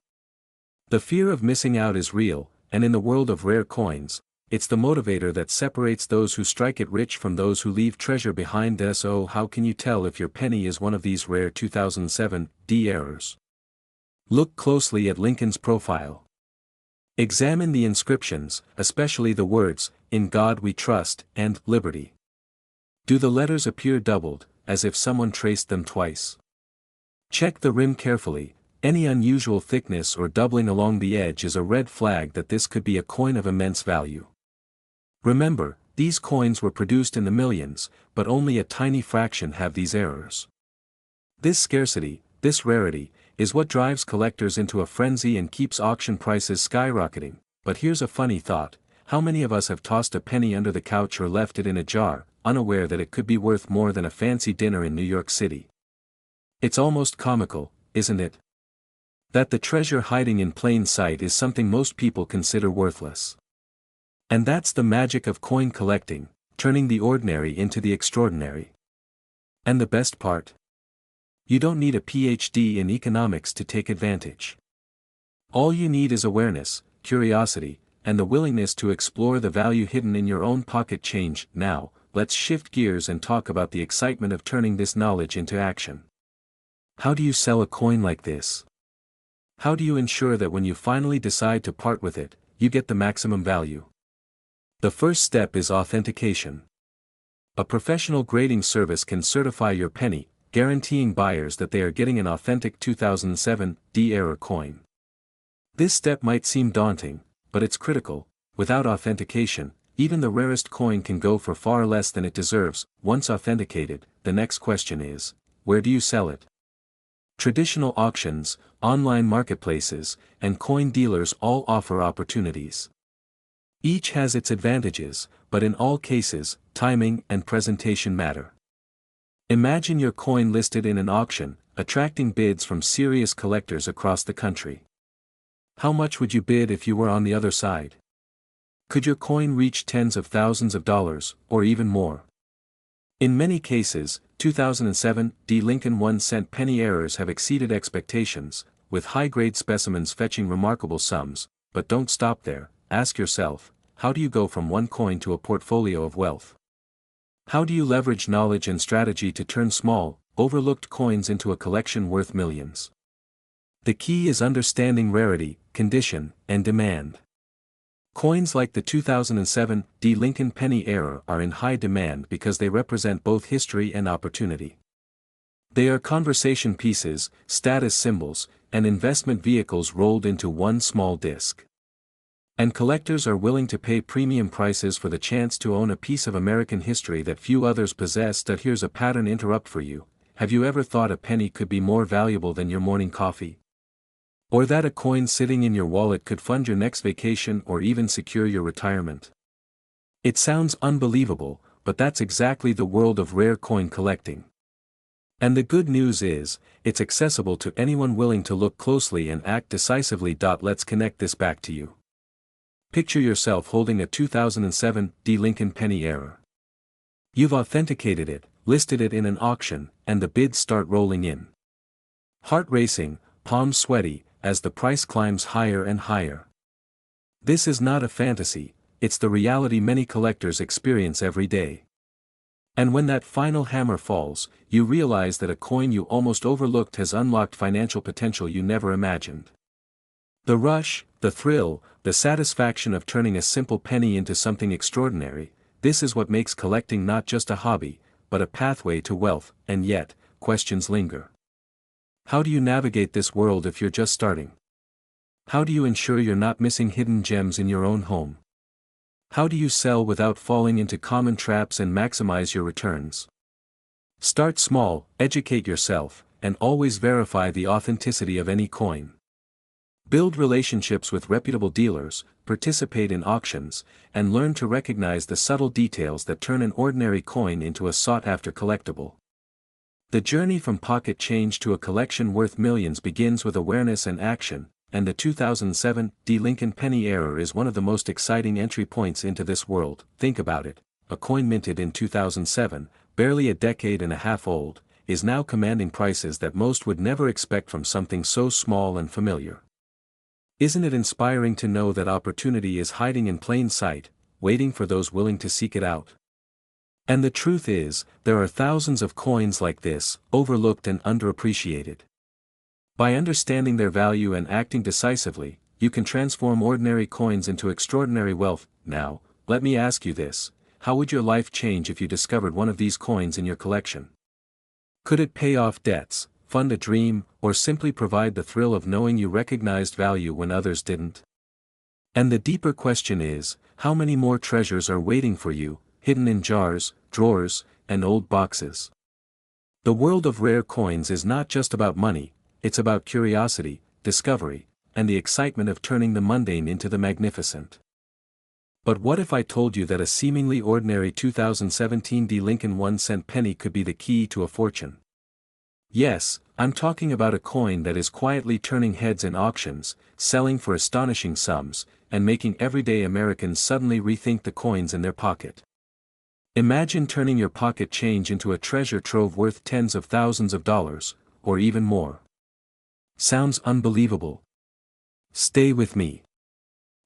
The fear of missing out is real, and in the world of rare coins, it's the motivator that separates those who strike it rich from those who leave treasure behind. So how can you tell if your penny is one of these rare 2007 errors? Look closely at Lincoln's profile. Examine the inscriptions, especially the words, "In God We Trust," and "Liberty." Do the letters appear doubled, as if someone traced them twice? Check the rim carefully. Any unusual thickness or doubling along the edge is a red flag that this could be a coin of immense value. Remember, these coins were produced in the millions, but only a tiny fraction have these errors. This scarcity, this rarity, is what drives collectors into a frenzy and keeps auction prices skyrocketing. But here's a funny thought: how many of us have tossed a penny under the couch or left it in a jar, unaware that it could be worth more than a fancy dinner in New York City? It's almost comical, isn't it? That the treasure hiding in plain sight is something most people consider worthless. And that's the magic of coin collecting, turning the ordinary into the extraordinary. And the best part? You don't need a PhD in economics to take advantage. All you need is awareness, curiosity, and the willingness to explore the value hidden in your own pocket change. Now, let's shift gears and talk about the excitement of turning this knowledge into action. How do you sell a coin like this? How do you ensure that when you finally decide to part with it, you get the maximum value? The first step is authentication. A professional grading service can certify your penny, guaranteeing buyers that they are getting an authentic 2007 error coin. This step might seem daunting, but it's critical. Without authentication, even the rarest coin can go for far less than it deserves. Once authenticated, the next question is, where do you sell it? Traditional auctions, online marketplaces, and coin dealers all offer opportunities. Each has its advantages, but in all cases, timing and presentation matter. Imagine your coin listed in an auction, attracting bids from serious collectors across the country. How much would you bid if you were on the other side? Could your coin reach tens of thousands of dollars, or even more? In many cases, 2007 Lincoln 1-cent penny errors have exceeded expectations, with high-grade specimens fetching remarkable sums. But don't stop there. Ask yourself, how do you go from one coin to a portfolio of wealth? How do you leverage knowledge and strategy to turn small, overlooked coins into a collection worth millions? The key is understanding rarity, condition, and demand. Coins like the 2007 Lincoln penny error are in high demand because they represent both history and opportunity. They are conversation pieces, status symbols, and investment vehicles rolled into one small disc. And collectors are willing to pay premium prices for the chance to own a piece of American history that few others possess. Here's a pattern interrupt for you. Have you ever thought a penny could be more valuable than your morning coffee? Or that a coin sitting in your wallet could fund your next vacation or even secure your retirement? It sounds unbelievable, but that's exactly the world of rare coin collecting. And the good news is, it's accessible to anyone willing to look closely and act decisively. Let's connect this back to you. Picture yourself holding a 2007 D Lincoln penny error. You've authenticated it, listed it in an auction, and the bids start rolling in. Heart racing, palms sweaty, as the price climbs higher and higher. This is not a fantasy, it's the reality many collectors experience every day. And when that final hammer falls, you realize that a coin you almost overlooked has unlocked financial potential you never imagined. The rush, the thrill, the satisfaction of turning a simple penny into something extraordinary, this is what makes collecting not just a hobby, but a pathway to wealth. And yet, questions linger. How do you navigate this world if you're just starting? How do you ensure you're not missing hidden gems in your own home? How do you sell without falling into common traps and maximize your returns? Start small, educate yourself, and always verify the authenticity of any coin. Build relationships with reputable dealers, participate in auctions, and learn to recognize the subtle details that turn an ordinary coin into a sought-after collectible. The journey from pocket change to a collection worth millions begins with awareness and action, and the 2007 D Lincoln penny error is one of the most exciting entry points into this world. Think about it, a coin minted in 2007, barely a decade and a half old, is now commanding prices that most would never expect from something so small and familiar. Isn't it inspiring to know that opportunity is hiding in plain sight, waiting for those willing to seek it out? And the truth is, there are thousands of coins like this, overlooked and underappreciated. By understanding their value and acting decisively, you can transform ordinary coins into extraordinary wealth. Now, let me ask you this: how would your life change if you discovered one of these coins in your collection? Could it pay off debts, fund a dream, or simply provide the thrill of knowing you recognized value when others didn't? And the deeper question is, how many more treasures are waiting for you, hidden in jars, drawers, and old boxes? The world of rare coins is not just about money, it's about curiosity, discovery, and the excitement of turning the mundane into the magnificent. But what if I told you that a seemingly ordinary 2017 D Lincoln 1-cent penny could be the key to a fortune? Yes, I'm talking about a coin that is quietly turning heads in auctions, selling for astonishing sums, and making everyday Americans suddenly rethink the coins in their pocket. Imagine turning your pocket change into a treasure trove worth tens of thousands of dollars, or even more. Sounds unbelievable? Stay with me.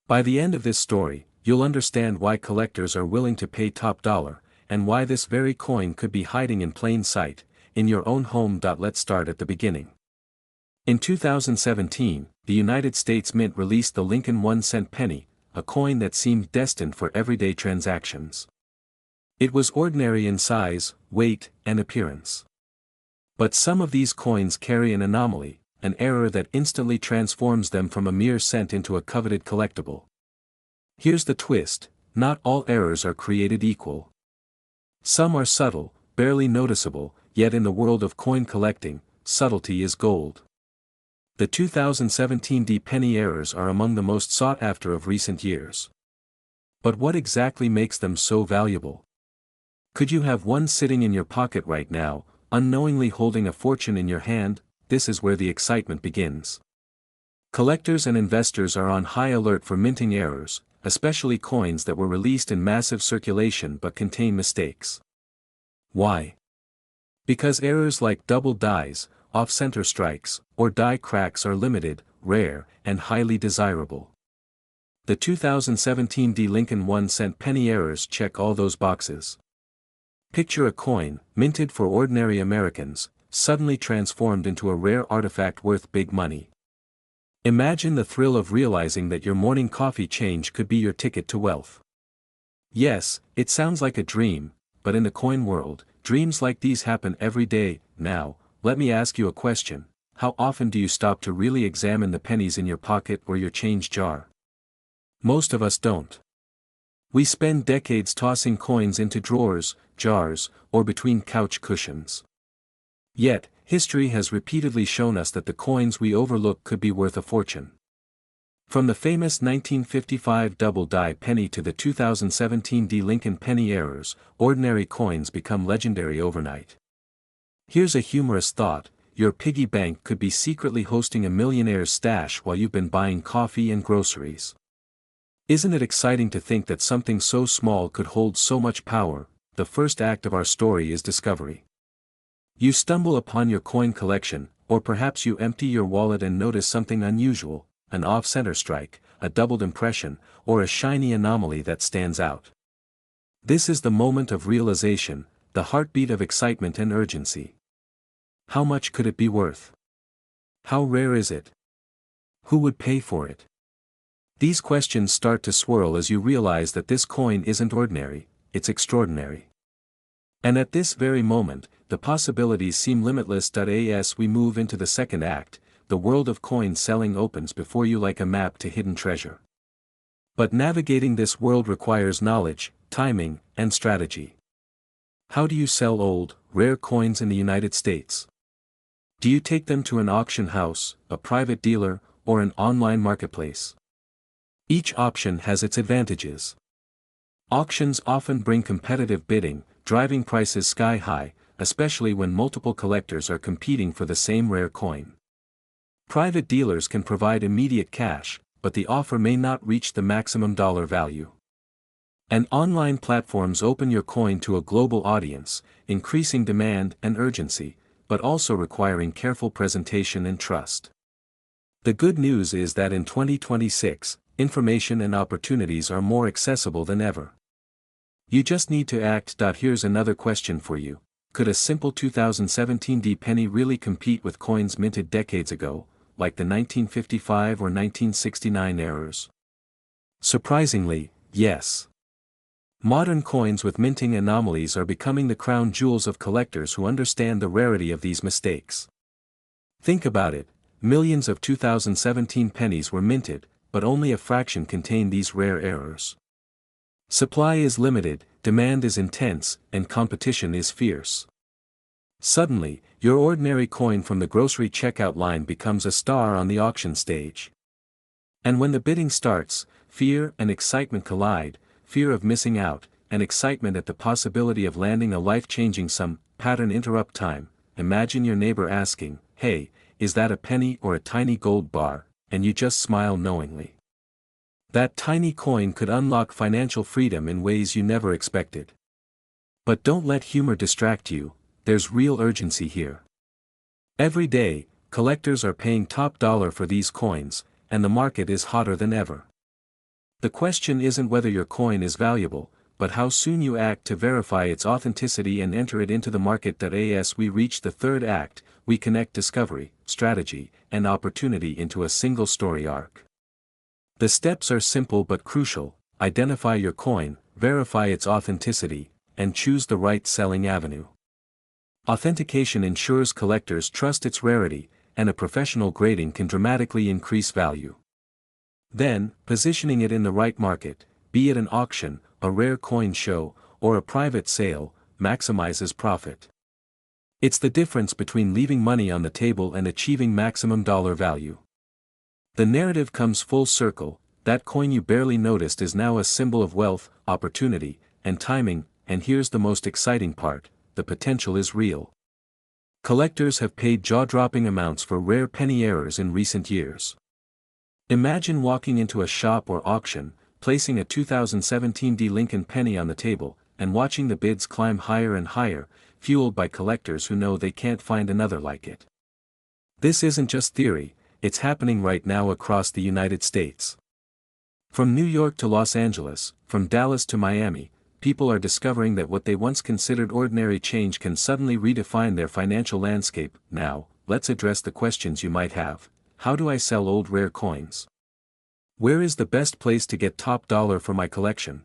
By the end of this story, you'll understand why collectors are willing to pay top dollar, and why this very coin could be hiding in plain sight, in your own home. Let's start at the beginning. In 2017, the United States Mint released the Lincoln 1-cent penny, a coin that seemed destined for everyday transactions. It was ordinary in size, weight, and appearance. But some of these coins carry an anomaly, an error that instantly transforms them from a mere cent into a coveted collectible. Here's the twist: not all errors are created equal. Some are subtle, barely noticeable, yet in the world of coin collecting, subtlety is gold. The 2017 D penny errors are among the most sought after of recent years. But what exactly makes them so valuable? Could you have one sitting in your pocket right now, unknowingly holding a fortune in your hand? This is where the excitement begins. Collectors and investors are on high alert for minting errors, especially coins that were released in massive circulation but contain mistakes. Why? Because errors like double dies, off-center strikes, or die cracks are limited, rare, and highly desirable. The 2017 D Lincoln 1-cent penny errors check all those boxes. Picture a coin, minted for ordinary Americans, suddenly transformed into a rare artifact worth big money. Imagine the thrill of realizing that your morning coffee change could be your ticket to wealth. Yes, it sounds like a dream, but in the coin world, dreams like these happen every day. Now, let me ask you a question: how often do you stop to really examine the pennies in your pocket or your change jar? Most of us don't. We spend decades tossing coins into drawers, jars, or between couch cushions. Yet, history has repeatedly shown us that the coins we overlook could be worth a fortune. From the famous 1955 double die penny to the 2017 D Lincoln penny errors, ordinary coins become legendary overnight. Here's a humorous thought: your piggy bank could be secretly hosting a millionaire's stash while you've been buying coffee and groceries. Isn't it exciting to think that something so small could hold so much power? The first act of our story is discovery. You stumble upon your coin collection, or perhaps you empty your wallet and notice something unusual, an off-center strike, a doubled impression, or a shiny anomaly that stands out. This is the moment of realization, the heartbeat of excitement and urgency. How much could it be worth? How rare is it? Who would pay for it? These questions start to swirl as you realize that this coin isn't ordinary, it's extraordinary. And at this very moment, the possibilities seem limitless. As we move into the second act, the world of coin selling opens before you like a map to hidden treasure. But navigating this world requires knowledge, timing, and strategy. How do you sell old, rare coins in the United States? Do you take them to an auction house, a private dealer, or an online marketplace? Each option has its advantages. Auctions often bring competitive bidding, driving prices sky high, especially when multiple collectors are competing for the same rare coin. Private dealers can provide immediate cash, but the offer may not reach the maximum dollar value. And online platforms open your coin to a global audience, increasing demand and urgency, but also requiring careful presentation and trust. The good news is that in 2026, information and opportunities are more accessible than ever. You just need to act. Here's another question for you: could a simple 2017 penny really compete with coins minted decades ago, like the 1955 or 1969 errors? Surprisingly, yes. Modern coins with minting anomalies are becoming the crown jewels of collectors who understand the rarity of these mistakes. Think about it: millions of 2017 pennies were minted, but only a fraction contained these rare errors. Supply is limited, demand is intense, and competition is fierce. Suddenly, your ordinary coin from the grocery checkout line becomes a star on the auction stage. And when the bidding starts, fear and excitement collide: fear of missing out, and excitement at the possibility of landing a life-changing sum. Pattern interrupt time: imagine your neighbor asking, "Hey, is that a penny or a tiny gold bar?" and you just smile knowingly. That tiny coin could unlock financial freedom in ways you never expected. But don't let humor distract you, there's real urgency here. Every day, collectors are paying top dollar for these coins, and the market is hotter than ever. The question isn't whether your coin is valuable, but how soon you act to verify its authenticity and enter it into the market. As we reach the third act, we connect discovery, strategy, and opportunity into a single story arc. The steps are simple but crucial: identify your coin, verify its authenticity, and choose the right selling avenue. Authentication ensures collectors trust its rarity, and a professional grading can dramatically increase value. Then, positioning it in the right market, be it an auction, a rare coin show, or a private sale, maximizes profit. It's the difference between leaving money on the table and achieving maximum dollar value. The narrative comes full circle: that coin you barely noticed is now a symbol of wealth, opportunity, and timing. And here's the most exciting part: the potential is real. Collectors have paid jaw-dropping amounts for rare penny errors in recent years. Imagine walking into a shop or auction, placing a 2017 Lincoln penny on the table, and watching the bids climb higher and higher, fueled by collectors who know they can't find another like it. This isn't just theory, it's happening right now across the United States. From New York to Los Angeles, from Dallas to Miami, people are discovering that what they once considered ordinary change can suddenly redefine their financial landscape. Now, let's address the questions you might have. How do I sell old rare coins? Where is the best place to get top dollar for my collection?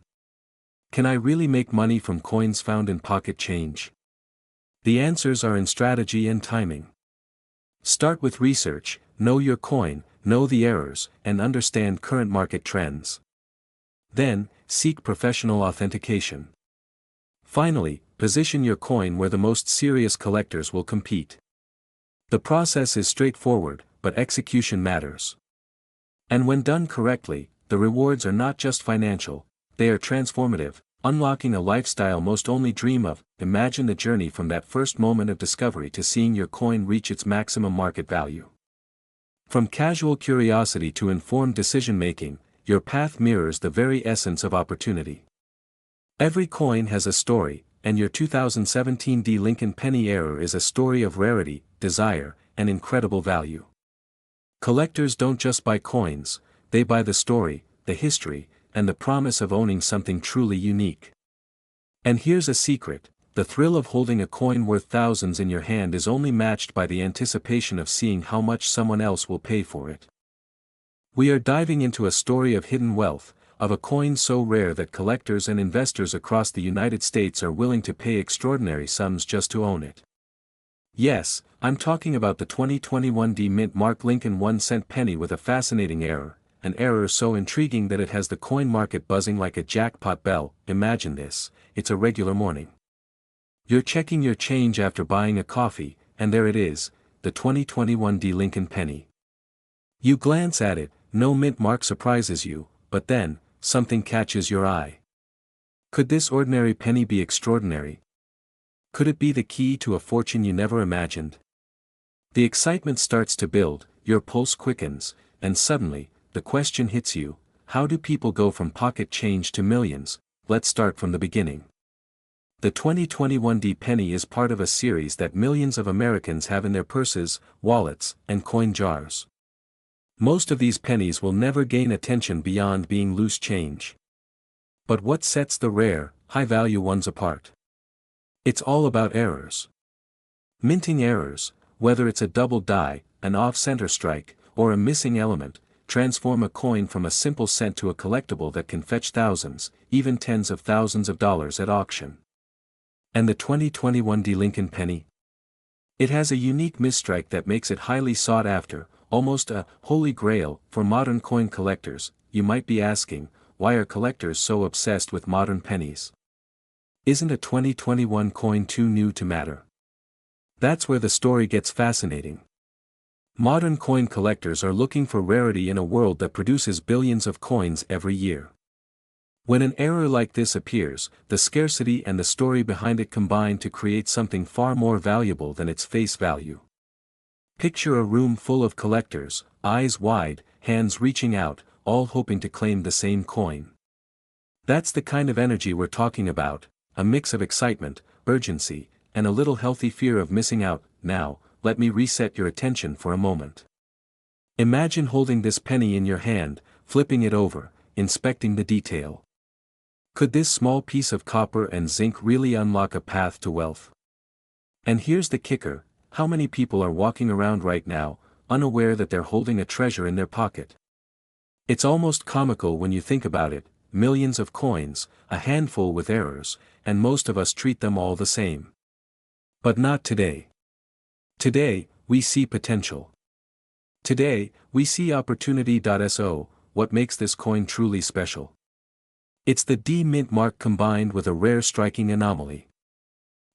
Can I really make money from coins found in pocket change? The answers are in strategy and timing. Start with research: know your coin, know the errors, and understand current market trends. Then, seek professional authentication. Finally, position your coin where the most serious collectors will compete. The process is straightforward, but execution matters. And when done correctly, the rewards are not just financial, they are transformative: unlocking a lifestyle most only dream of. Imagine the journey from that first moment of discovery to seeing your coin reach its maximum market value. From casual curiosity to informed decision-making, your path mirrors the very essence of opportunity. Every coin has a story, and your 2017 D Lincoln Penny Error is a story of rarity, desire, and incredible value. Collectors don't just buy coins, they buy the story, the history, and the promise of owning something truly unique. And here's a secret: the thrill of holding a coin worth thousands in your hand is only matched by the anticipation of seeing how much someone else will pay for it. We are diving into a story of hidden wealth, of a coin so rare that collectors and investors across the United States are willing to pay extraordinary sums just to own it. Yes, I'm talking about the 2021 D Mint Mark Lincoln 1-cent penny with a fascinating error, an error so intriguing that it has the coin market buzzing like a jackpot bell. Imagine this: it's a regular morning. You're checking your change after buying a coffee, and there it is, the 2021 D Lincoln penny. You glance at it, no mint mark surprises you, but then, something catches your eye. Could this ordinary penny be extraordinary? Could it be the key to a fortune you never imagined? The excitement starts to build, your pulse quickens, and suddenly, the question hits you: how do people go from pocket change to millions? Let's start from the beginning. The 2021 D penny is part of a series that millions of Americans have in their purses, wallets, and coin jars. Most of these pennies will never gain attention beyond being loose change. But what sets the rare, high-value ones apart? It's all about errors. Minting errors, whether it's a double die, an off-center strike, or a missing element, transform a coin from a simple cent to a collectible that can fetch thousands, even tens of thousands of dollars at auction. And the 2021 D Lincoln penny? It has a unique misstrike that makes it highly sought after, almost a holy grail for modern coin collectors. You might be asking, why are collectors so obsessed with modern pennies? Isn't a 2021 coin too new to matter? That's where the story gets fascinating. Modern coin collectors are looking for rarity in a world that produces billions of coins every year. When an error like this appears, the scarcity and the story behind it combine to create something far more valuable than its face value. Picture a room full of collectors, eyes wide, hands reaching out, all hoping to claim the same coin. That's the kind of energy we're talking about, a mix of excitement, urgency, and a little healthy fear of missing out. Now, let me reset your attention for a moment. Imagine holding this penny in your hand, flipping it over, inspecting the detail. Could this small piece of copper and zinc really unlock a path to wealth? And here's the kicker: how many people are walking around right now, unaware that they're holding a treasure in their pocket? It's almost comical when you think about it: millions of coins, a handful with errors, and most of us treat them all the same. But not today. Today, we see potential. Today, we see opportunity. So, what makes this coin truly special? It's the D Mint mark combined with a rare striking anomaly.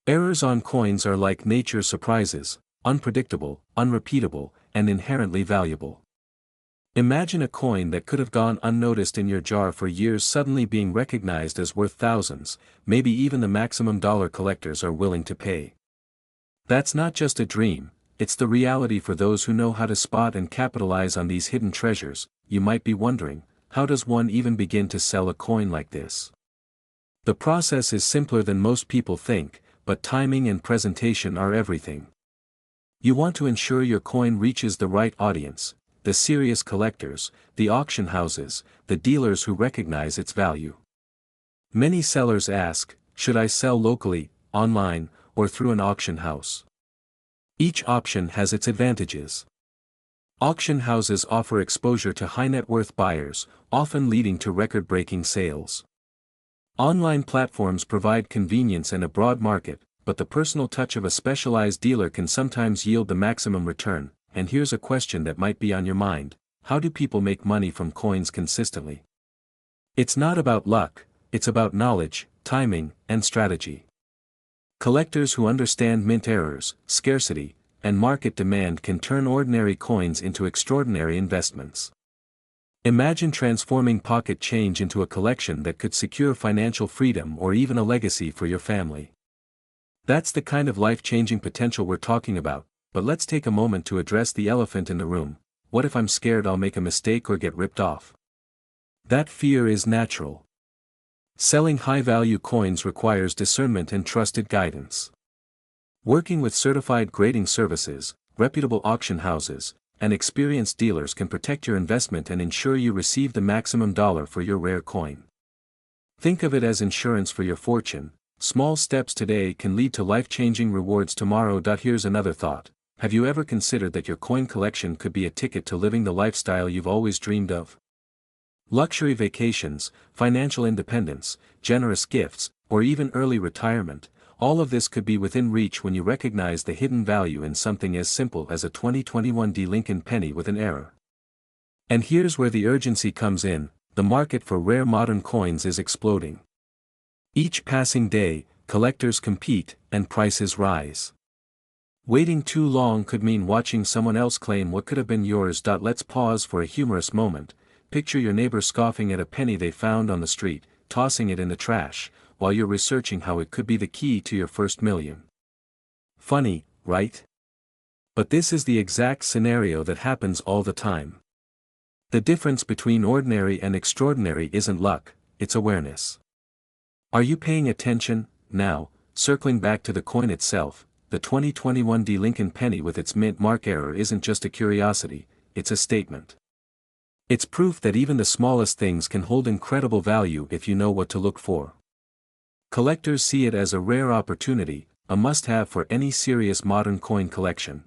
Errors on coins are like nature's surprises, unpredictable, unrepeatable, and inherently valuable. Imagine a coin that could have gone unnoticed in your jar for years suddenly being recognized as worth thousands, maybe even the maximum dollar collectors are willing to pay. That's not just a dream, it's the reality for those who know how to spot and capitalize on these hidden treasures. You might be wondering, how does one even begin to sell a coin like this? The process is simpler than most people think, but timing and presentation are everything. You want to ensure your coin reaches the right audience: the serious collectors, the auction houses, the dealers who recognize its value. Many sellers ask, should I sell locally, online, or through an auction house? Each option has its advantages. Auction houses offer exposure to high-net-worth buyers, often leading to record-breaking sales. Online platforms provide convenience and a broad market, but the personal touch of a specialized dealer can sometimes yield the maximum return. And here's a question that might be on your mind: how do people make money from coins consistently? It's not about luck, it's about knowledge, timing, and strategy. Collectors who understand mint errors, scarcity, and market demand can turn ordinary coins into extraordinary investments. Imagine transforming pocket change into a collection that could secure financial freedom or even a legacy for your family. That's the kind of life-changing potential we're talking about, but let's take a moment to address the elephant in the room. What if I'm scared I'll make a mistake or get ripped off? That fear is natural. Selling high-value coins requires discernment and trusted guidance. Working with certified grading services, reputable auction houses, and experienced dealers can protect your investment and ensure you receive the maximum dollar for your rare coin. Think of it as insurance for your fortune. Small steps today can lead to life-changing rewards tomorrow. Here's another thought. Have you ever considered that your coin collection could be a ticket to living the lifestyle you've always dreamed of? Luxury vacations, financial independence, generous gifts, or even early retirement, all of this could be within reach when you recognize the hidden value in something as simple as a 2021 Lincoln penny with an error. And here's where the urgency comes in. The market for rare modern coins is exploding. Each passing day, collectors compete, and prices rise. Waiting too long could mean watching someone else claim what could have been yours. Let's pause for a humorous moment. Picture your neighbor scoffing at a penny they found on the street, tossing it in the trash, while you're researching how it could be the key to your first million. Funny, right? But this is the exact scenario that happens all the time. The difference between ordinary and extraordinary isn't luck, it's awareness. Are you paying attention? Now, circling back to the coin itself, the 2021 Lincoln penny with its mint mark error isn't just a curiosity, it's a statement. It's proof that even the smallest things can hold incredible value if you know what to look for. Collectors see it as a rare opportunity, a must-have for any serious modern coin collection.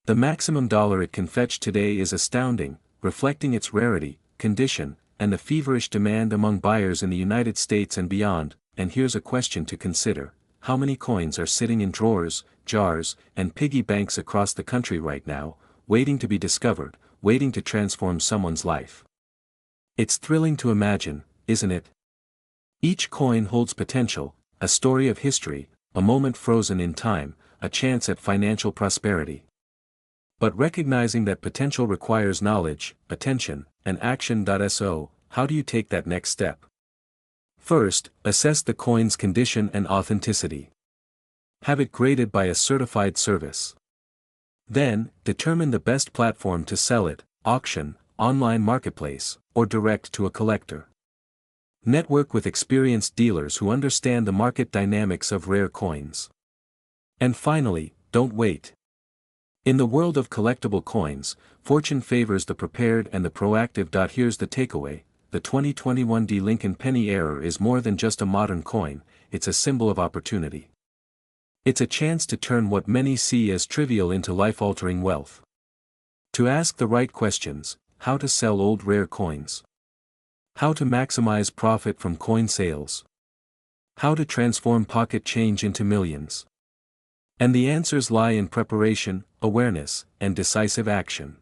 The maximum dollar it can fetch today is astounding, reflecting its rarity, condition, and the feverish demand among buyers in the United States and beyond. And here's a question to consider. How many coins are sitting in drawers, jars, and piggy banks across the country right now, waiting to be discovered, waiting to transform someone's life? It's thrilling to imagine, isn't it? Each coin holds potential, a story of history, a moment frozen in time, a chance at financial prosperity. But recognizing that potential requires knowledge, attention, and action. So, how do you take that next step? First, assess the coin's condition and authenticity. Have it graded by a certified service. Then, determine the best platform to sell it: auction, online marketplace, or direct to a collector. Network with experienced dealers who understand the market dynamics of rare coins. And finally, don't wait. In the world of collectible coins, fortune favors the prepared and the proactive. Here's the takeaway: the 2021 Lincoln penny error is more than just a modern coin, it's a symbol of opportunity. It's a chance to turn what many see as trivial into life-altering wealth. To ask the right questions: how to sell old rare coins? How to maximize profit from coin sales? How to transform pocket change into millions? And the answers lie in preparation, awareness, and decisive action.